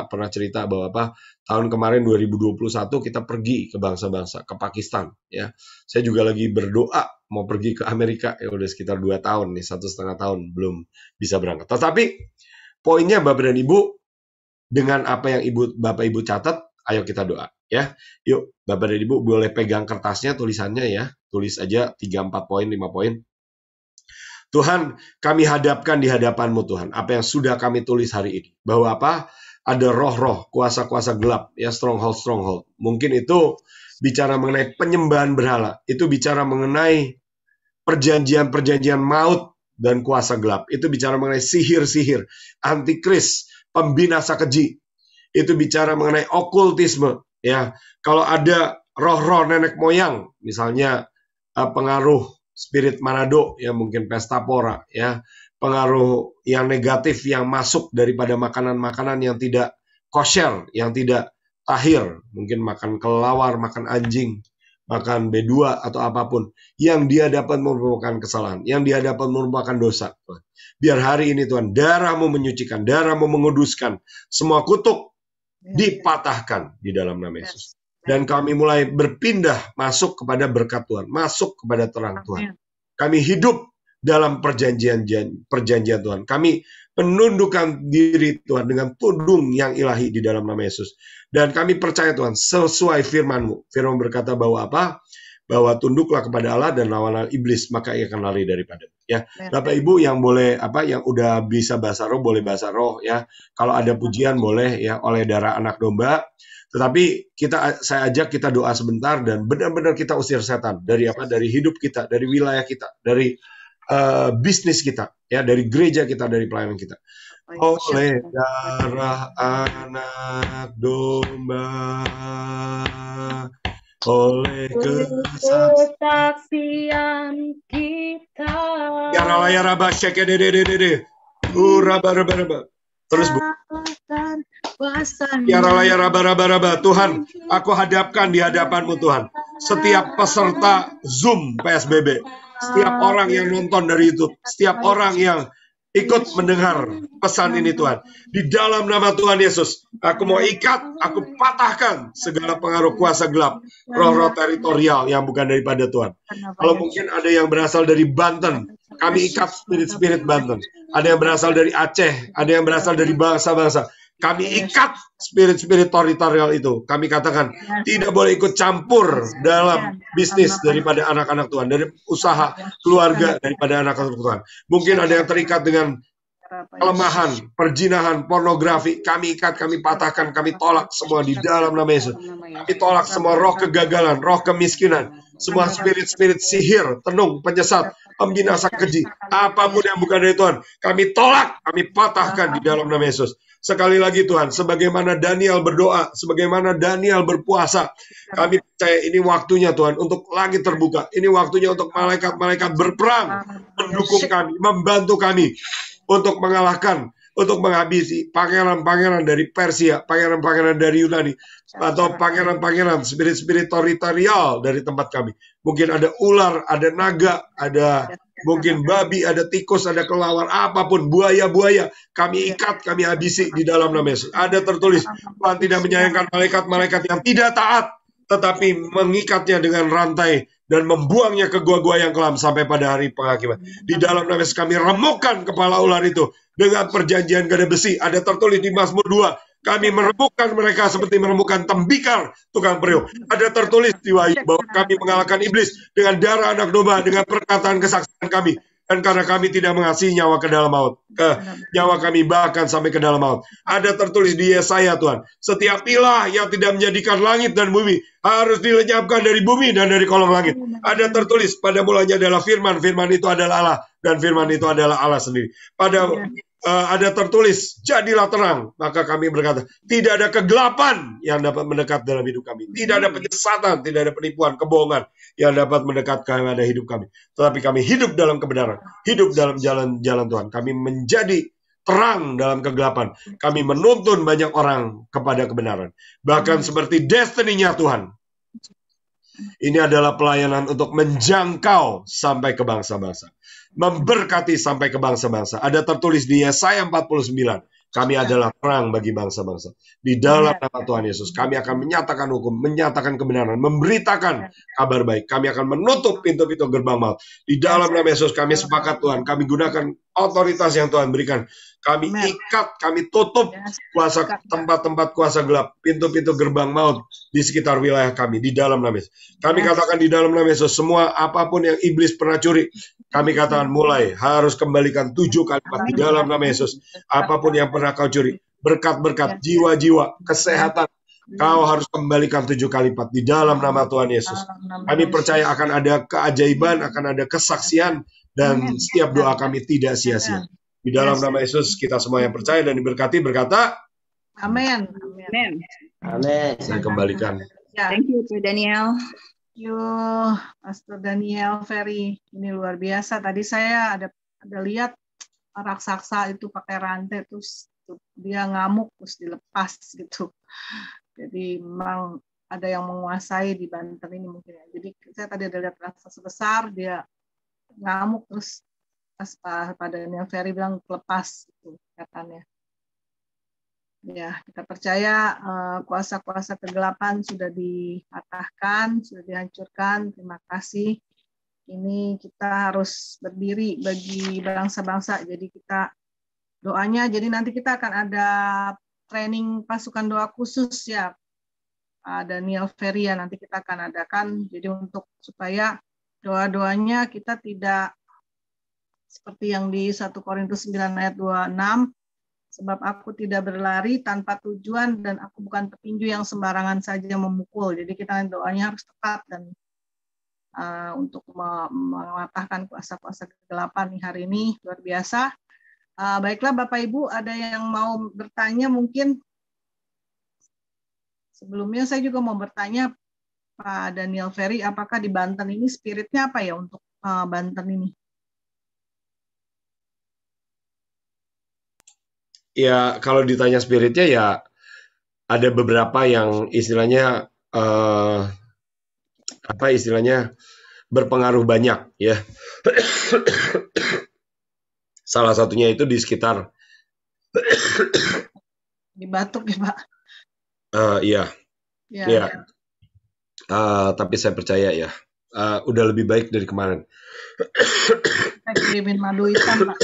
Speaker 1: pernah cerita bahwa apa? Tahun kemarin 2021 kita pergi ke bangsa-bangsa, ke Pakistan ya. Saya juga lagi berdoa mau pergi ke Amerika ya, udah sekitar 2 tahun nih, 1,5 tahun belum bisa berangkat. Tetapi poinnya Bapak dan Ibu, dengan apa yang Bapak Ibu catat, ayo kita doa ya. Yuk Bapak dan Ibu boleh pegang kertasnya, tulisannya ya. Tulis aja 3, 4 poin, 5 poin. Tuhan, kami hadapkan di hadapan-Mu Tuhan, apa yang sudah kami tulis hari ini. Bahwa apa? Ada roh-roh, kuasa-kuasa gelap, ya stronghold. Mungkin itu bicara mengenai penyembahan berhala. Itu bicara mengenai perjanjian-perjanjian maut dan kuasa gelap. Itu bicara mengenai sihir-sihir, antikris, pembinasa keji. Itu bicara mengenai okultisme. Ya, kalau ada roh-roh nenek moyang, misalnya pengaruh spirit Manado, ya mungkin pesta pora, ya pengaruh yang negatif yang masuk daripada makanan-makanan yang tidak kosher, yang tidak tahir, mungkin makan kelelawar, makan anjing, makan B2 atau apapun, yang dia dapat merupakan kesalahan, yang dia dapat merupakan dosa. Biar hari ini Tuhan, darah-Mu menyucikan, darah-Mu menguduskan, semua kutuk dipatahkan di dalam nama Yesus. Dan kami mulai berpindah masuk kepada berkat Tuhan, masuk kepada terang Tuhan. Kami hidup dalam perjanjian Tuhan. Kami menundukkan diri Tuhan dengan tudung yang ilahi di dalam nama Yesus. Dan kami percaya Tuhan, sesuai firman-Mu. Firman berkata bahwa apa? Bahwa tunduklah kepada Allah dan lawanlah iblis, maka ia akan lari daripada. Ya, Bapak Ibu yang boleh yang udah bisa bahasa roh boleh bahasa roh ya. Kalau ada pujian boleh ya, oleh darah anak domba. Tetapi saya ajak kita doa sebentar dan benar-benar kita usir setan dari apa? Dari hidup kita, dari wilayah kita, dari bisnis kita, ya, dari gereja kita, dari pelayanan kita. Oleh darah anak domba, oleh
Speaker 4: kesaksian kita.
Speaker 1: Ya raba syeke dede. Raba. Terus Bu. Ya raba. Tuhan, aku hadapkan di hadapan-Mu Tuhan. Setiap peserta Zoom PSBB, setiap orang yang nonton dari YouTube, setiap orang yang ikut mendengar pesan ini Tuhan. Di dalam nama Tuhan Yesus, aku mau ikat, aku patahkan segala pengaruh kuasa gelap, roh-roh teritorial yang bukan daripada Tuhan. Kalau mungkin ada yang berasal dari Banten, kami ikat spirit-spirit Banten. Ada yang berasal dari Aceh, ada yang berasal dari bangsa-bangsa. Kami ikat spirit-spirit teritorial itu. Kami katakan, tidak boleh ikut campur dalam bisnis daripada anak-anak Tuhan, dari usaha keluarga daripada anak-anak Tuhan. Mungkin ada yang terikat dengan kelemahan, perjinahan, pornografi. Kami ikat, kami patahkan, kami tolak semua di dalam nama Yesus. Kami tolak semua roh kegagalan, roh kemiskinan, semua spirit-spirit sihir, tenung, penyesat, pembinasa keji, apapun yang bukan dari Tuhan. Kami tolak, kami patahkan di dalam nama Yesus. Sekali lagi Tuhan, sebagaimana Daniel berdoa, sebagaimana Daniel berpuasa, kami percaya ini waktunya Tuhan untuk langit terbuka. Ini waktunya untuk malaikat-malaikat berperang, mendukung kami, membantu kami untuk mengalahkan, untuk menghabisi pangeran-pangeran dari Persia, pangeran-pangeran dari Yunani, atau pangeran-pangeran spirit-spirit teritorial dari tempat kami. Mungkin ada ular, ada naga, ada mungkin babi, ada tikus, ada kelawar, apapun, buaya-buaya. Kami ikat, kami habisi di dalam nama Yesus. Ada tertulis, Tuhan tidak menyayangkan malaikat-malaikat yang tidak taat, tetapi mengikatnya dengan rantai dan membuangnya ke gua-gua yang kelam sampai pada hari penghakiman. Di dalam nama Yesus kami remukkan kepala ular itu dengan perjanjian gada besi. Ada tertulis di Mazmur 2, kami meremukkan mereka seperti meremukkan tembikar tukang periuk. Ada tertulis di Wahyu bahwa kami mengalahkan iblis dengan darah anak domba, dengan perkataan kesaksian kami. Dan karena kami tidak mengasihi nyawa ke dalam maut, nyawa kami bahkan sampai ke dalam maut. Ada tertulis di Yesaya Tuhan, setiap ilah yang tidak menjadikan langit dan bumi harus dilenyapkan dari bumi dan dari kolong langit. Ada tertulis, pada mulanya adalah firman, firman itu adalah Allah, dan firman itu adalah Allah sendiri. Ada tertulis, jadilah terang. Maka kami berkata, tidak ada kegelapan yang dapat mendekat dalam hidup kami. Tidak ada penyesatan, tidak ada penipuan, kebohongan yang dapat mendekatkan pada hidup kami. Tetapi kami hidup dalam kebenaran, hidup dalam jalan-jalan Tuhan. Kami menjadi terang dalam kegelapan. Kami menuntun banyak orang kepada kebenaran. Bahkan seperti destiny-nya Tuhan. Ini adalah pelayanan untuk menjangkau sampai ke bangsa-bangsa. Memberkati sampai ke bangsa-bangsa. Ada tertulis di Yesaya 49. Kami adalah terang bagi bangsa-bangsa. Di dalam nama Tuhan Yesus, kami akan menyatakan hukum, menyatakan kebenaran, memberitakan kabar baik. Kami akan menutup pintu-pintu gerbang maut. Di dalam nama Yesus, kami sepakat Tuhan. Kami gunakan otoritas yang Tuhan berikan. Kami ikat, kami tutup kuasa tempat-tempat kuasa gelap, pintu-pintu gerbang maut di sekitar wilayah kami, di dalam nama Yesus. Kami katakan di dalam nama Yesus, semua apapun yang iblis pernah curi, kami katakan mulai harus kembalikan 7 kali lipat di dalam nama Yesus. Apapun yang pernah kau curi, berkat-berkat, jiwa-jiwa, kesehatan, kau harus kembalikan 7 kali lipat di dalam nama Tuhan Yesus. Kami percaya akan ada keajaiban, akan ada kesaksian, dan setiap doa kami tidak sia-sia. Di dalam nama Yesus, kita semua yang percaya dan diberkati berkata,
Speaker 2: Amin.
Speaker 3: Amin.
Speaker 5: Amin.
Speaker 1: Saya kembalikan.
Speaker 2: Ya,
Speaker 3: Thank you, Daniel.
Speaker 2: you, Pastor Daniel Ferry. Ini luar biasa. Tadi saya ada lihat raksasa itu pakai rantai, terus dia ngamuk, terus dilepas gitu. Jadi memang ada yang menguasai di Banten ini mungkin ya. Jadi saya tadi ada lihat raksasa besar, dia ngamuk, terus Pak Daniel Ferry bilang lepas itu katanya. Ya, kita percaya kuasa-kuasa kegelapan sudah dipatahkan, sudah dihancurkan. Terima kasih. Ini kita harus berdiri bagi bangsa-bangsa. Jadi kita doanya, jadi nanti kita akan ada training pasukan doa khusus ya, Pak Daniel Ferry ya, nanti kita akan adakan. Jadi untuk supaya doa-doanya kita tidak seperti yang di 1 Korintus 9 ayat 26, Sebab aku tidak berlari tanpa tujuan dan aku bukan petinju yang sembarangan saja memukul. Jadi kita doanya harus tepat dan untuk mematahkan kuasa-kuasa kegelapan hari ini luar biasa. Baiklah Bapak Ibu, ada yang mau bertanya mungkin? Sebelumnya saya juga mau bertanya Pak Daniel Ferry, apakah di Banten ini spiritnya apa ya untuk Banten ini?
Speaker 1: Ya, kalau ditanya spiritnya ya ada beberapa yang istilahnya berpengaruh banyak ya. Salah satunya itu di sekitar
Speaker 2: Di Batuk ya Pak?
Speaker 1: Iya.
Speaker 2: Ya.
Speaker 1: Iya. Tapi saya percaya ya, udah lebih baik dari kemarin.
Speaker 2: Kita kirimin madu hitam Pak.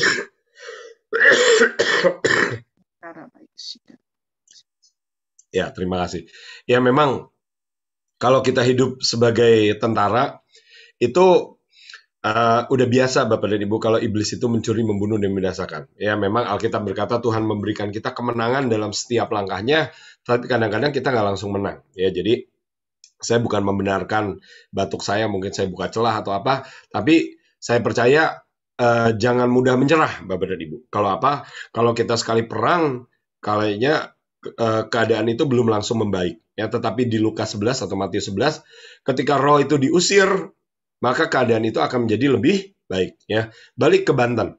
Speaker 1: Ya, terima kasih. Ya memang kalau kita hidup sebagai tentara itu udah biasa Bapak dan Ibu kalau iblis itu mencuri, membunuh, dan membinasakan. Ya memang Alkitab berkata Tuhan memberikan kita kemenangan dalam setiap langkahnya, tapi kadang-kadang kita nggak langsung menang. Ya jadi saya bukan membenarkan batuk saya, mungkin saya buka celah atau apa, tapi saya percaya jangan mudah menyerah Bapak dan Ibu. Kalau apa? Kalau kita sekali perang, kayaknya keadaan itu belum langsung membaik. Ya, tetapi di Lukas 11 atau Matius 11, ketika roh itu diusir, maka keadaan itu akan menjadi lebih baik. Ya, balik ke Banten.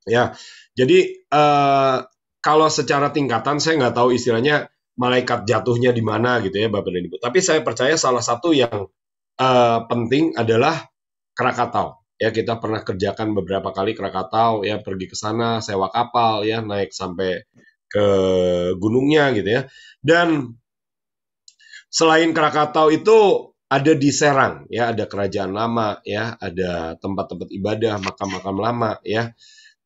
Speaker 1: Ya, jadi kalau secara tingkatan saya nggak tahu istilahnya malaikat jatuhnya di mana gitu ya Bapak dan Ibu. Tapi saya percaya salah satu yang penting adalah Krakatau. Ya kita pernah kerjakan beberapa kali Krakatau ya, pergi ke sana sewa kapal ya, naik sampai ke gunungnya gitu ya. Dan selain Krakatau itu ada di Serang ya, ada kerajaan lama ya, ada tempat-tempat ibadah, makam-makam lama ya.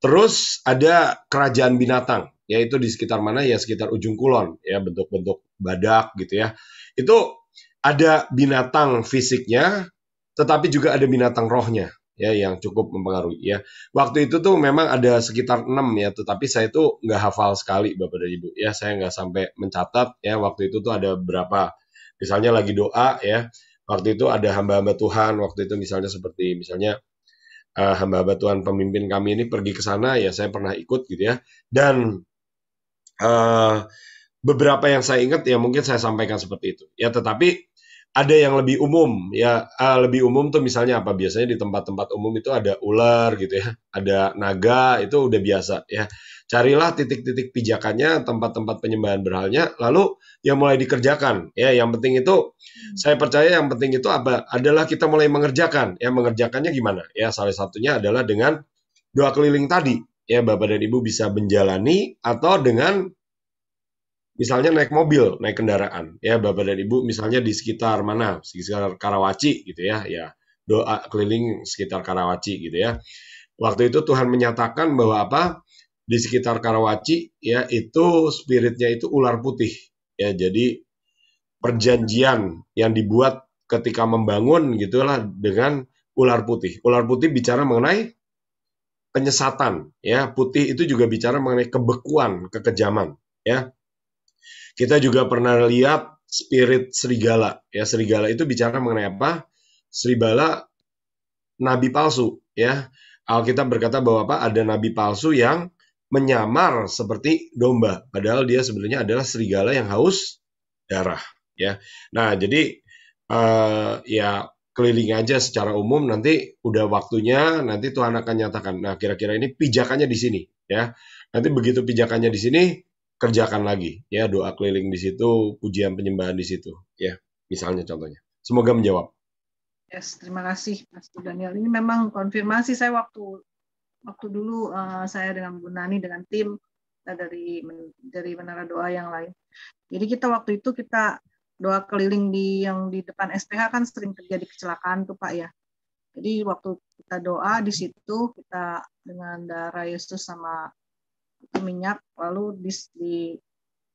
Speaker 1: Terus ada kerajaan binatang, yaitu di sekitar mana ya, sekitar Ujung Kulon ya, bentuk-bentuk badak gitu ya. Itu ada binatang fisiknya, tetapi juga ada binatang rohnya ya yang cukup mempengaruhi ya. Waktu itu tuh memang ada sekitar 6 ya, tetapi saya tuh nggak hafal sekali Bapak dan Ibu ya, saya nggak sampai mencatat ya. Waktu itu tuh ada berapa, misalnya lagi doa ya, waktu itu ada hamba-hamba Tuhan, waktu itu misalnya hamba-hamba Tuhan pemimpin kami ini pergi ke sana ya, saya pernah ikut gitu ya. Dan beberapa yang saya ingat ya mungkin saya sampaikan seperti itu ya, tetapi ada yang lebih umum ya. Lebih umum tuh misalnya apa, biasanya di tempat-tempat umum itu ada ular gitu ya, ada naga, itu udah biasa ya. Carilah titik-titik pijakannya, tempat-tempat penyembahan berhalanya, lalu yang mulai dikerjakan ya. Yang penting itu saya percaya yang penting itu apa adalah kita mulai mengerjakan ya. Mengerjakannya gimana ya, salah satunya adalah dengan doa keliling tadi ya. Bapak dan Ibu bisa menjalani atau dengan misalnya naik mobil, naik kendaraan ya Bapak dan Ibu, misalnya di sekitar mana, sekitar Karawaci gitu ya, ya doa keliling sekitar Karawaci gitu ya. Waktu itu Tuhan menyatakan bahwa apa, di sekitar Karawaci ya itu spiritnya itu ular putih ya. Jadi perjanjian yang dibuat ketika membangun gitulah dengan ular putih. Ular putih bicara mengenai penyesatan ya, putih itu juga bicara mengenai kebekuan, kekejaman ya. Kita juga pernah lihat spirit serigala. Ya, serigala itu bicara mengenai apa? Serigala nabi palsu. Ya, Alkitab berkata bahwa apa? Ada nabi palsu yang menyamar seperti domba, padahal dia sebenarnya adalah serigala yang haus darah. Ya, nah jadi ya keliling aja secara umum, nanti udah waktunya nanti Tuhan akan nyatakan. Nah kira-kira ini pijakannya di sini. Ya, nanti begitu pijakannya di sini, kerjakan lagi ya, doa keliling di situ, pujian penyembahan di situ ya, misalnya contohnya. Semoga menjawab.
Speaker 2: Yes, terima kasih Mas Daniel. Ini memang konfirmasi saya waktu dulu saya dengan Bu Nani dengan tim dari Menara Doa yang lain. Jadi waktu itu kita doa keliling yang di depan SPH kan sering terjadi kecelakaan tuh Pak ya. Jadi waktu kita doa di situ, kita dengan darah Yesus sama itu minyak, lalu di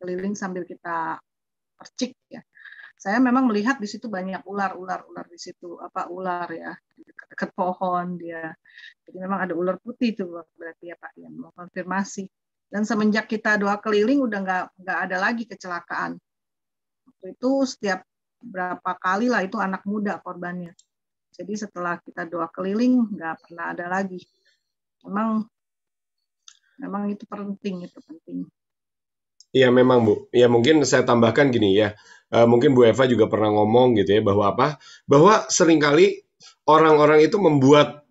Speaker 2: keliling sambil kita percik ya. Saya memang melihat di situ banyak ular di situ, ular ya, dekat pohon dia. Jadi memang ada ular putih itu berarti ya Pak, yang mau konfirmasi. Dan semenjak kita doa keliling udah nggak ada lagi kecelakaan. Waktu itu setiap berapa kali lah itu anak muda korbannya. Jadi setelah kita doa keliling nggak pernah ada lagi. Memang itu penting, itu penting.
Speaker 1: Iya memang Bu. Ya mungkin saya tambahkan gini ya. Mungkin Bu Eva juga pernah ngomong gitu ya bahwa apa? Bahwa seringkali orang-orang itu membuat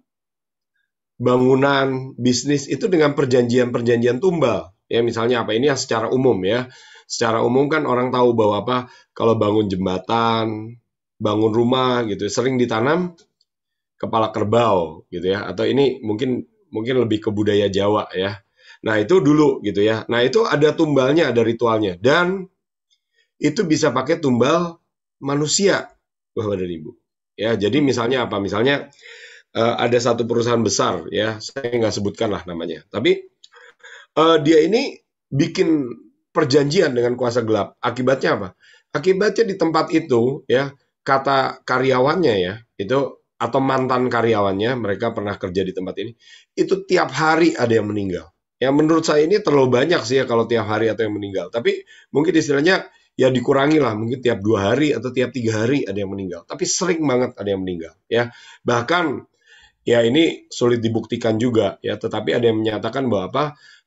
Speaker 1: bangunan bisnis itu dengan perjanjian-perjanjian tumbal. Ya misalnya apa ini ya secara umum ya. Secara umum kan orang tahu bahwa apa kalau bangun jembatan, bangun rumah gitu sering ditanam kepala kerbau gitu ya. Atau ini mungkin lebih ke budaya Jawa ya. Nah, itu dulu gitu ya. Nah, itu ada tumbalnya, ada ritualnya dan itu bisa pakai tumbal manusia, Bapak dan Ibu. Ya, jadi misalnya apa? Misalnya ada satu perusahaan besar ya, saya nggak sebutkan lah namanya. Tapi dia ini bikin perjanjian dengan kuasa gelap. Akibatnya apa? Akibatnya di tempat itu ya, kata karyawannya ya, itu atau mantan karyawannya, mereka pernah kerja di tempat ini, itu tiap hari ada yang meninggal. Ya menurut saya ini terlalu banyak sih ya kalau tiap hari atau yang meninggal. Tapi mungkin istilahnya ya dikurangi lah, mungkin tiap 2 hari atau tiap 3 hari ada yang meninggal. Tapi sering banget ada yang meninggal ya. Bahkan ya ini sulit dibuktikan juga ya, tetapi ada yang menyatakan bahwa apa?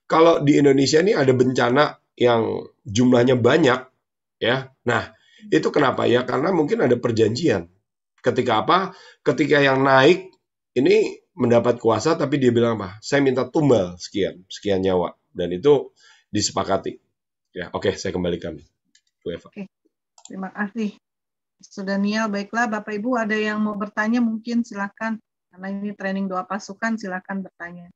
Speaker 1: Kalau di Indonesia ini ada bencana yang jumlahnya banyak ya. Nah, itu kenapa ya? Karena mungkin ada perjanjian. Ketika apa? Ketika yang naik ini mendapat kuasa tapi dia bilang apa? Saya minta tumbal sekian nyawa dan itu disepakati. Ya, oke, saya kembalikan. Bu Eva.
Speaker 2: Oke. Terima kasih. Sudah Daniel, baiklah Bapak Ibu ada yang mau bertanya mungkin silakan. Karena ini training doa pasukan, silakan bertanya.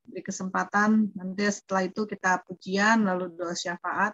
Speaker 2: Beri kesempatan, nanti setelah itu kita pujian, lalu doa syafaat.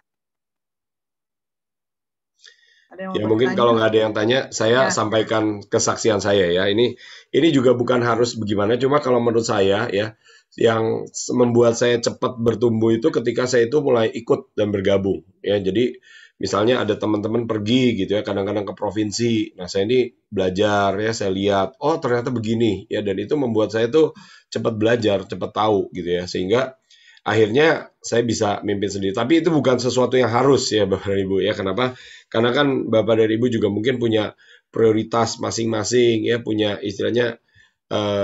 Speaker 1: Ya mungkin kalau nggak ada yang tanya, saya sampaikan kesaksian saya ya. Ini juga bukan harus bagaimana, cuma kalau menurut saya ya, yang membuat saya cepat bertumbuh itu ketika saya itu mulai ikut dan bergabung ya. Jadi misalnya ada teman-teman pergi gitu ya, kadang-kadang ke provinsi. Nah saya ini belajar ya, saya lihat, oh ternyata begini ya, dan itu membuat saya tuh cepat belajar, cepat tahu gitu ya, sehingga akhirnya saya bisa mimpin sendiri. Tapi itu bukan sesuatu yang harus ya Bapak dan Ibu ya. Kenapa? Karena kan Bapak dan Ibu juga mungkin punya prioritas masing-masing ya, punya istilahnya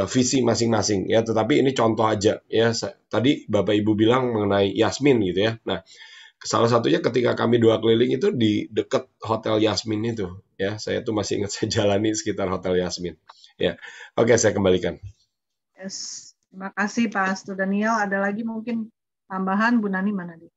Speaker 1: visi masing-masing ya. Tetapi ini contoh aja ya. Tadi Bapak Ibu bilang mengenai Yasmin gitu ya. Nah, salah satunya ketika kami doa keliling itu di dekat Hotel Yasmin itu ya. Saya tuh masih ingat saya jalani sekitar Hotel Yasmin. Ya. Oke, saya kembalikan.
Speaker 2: Yes. Terima kasih Pak Astu Daniel. Ada lagi mungkin tambahan Bu Nani mana nih?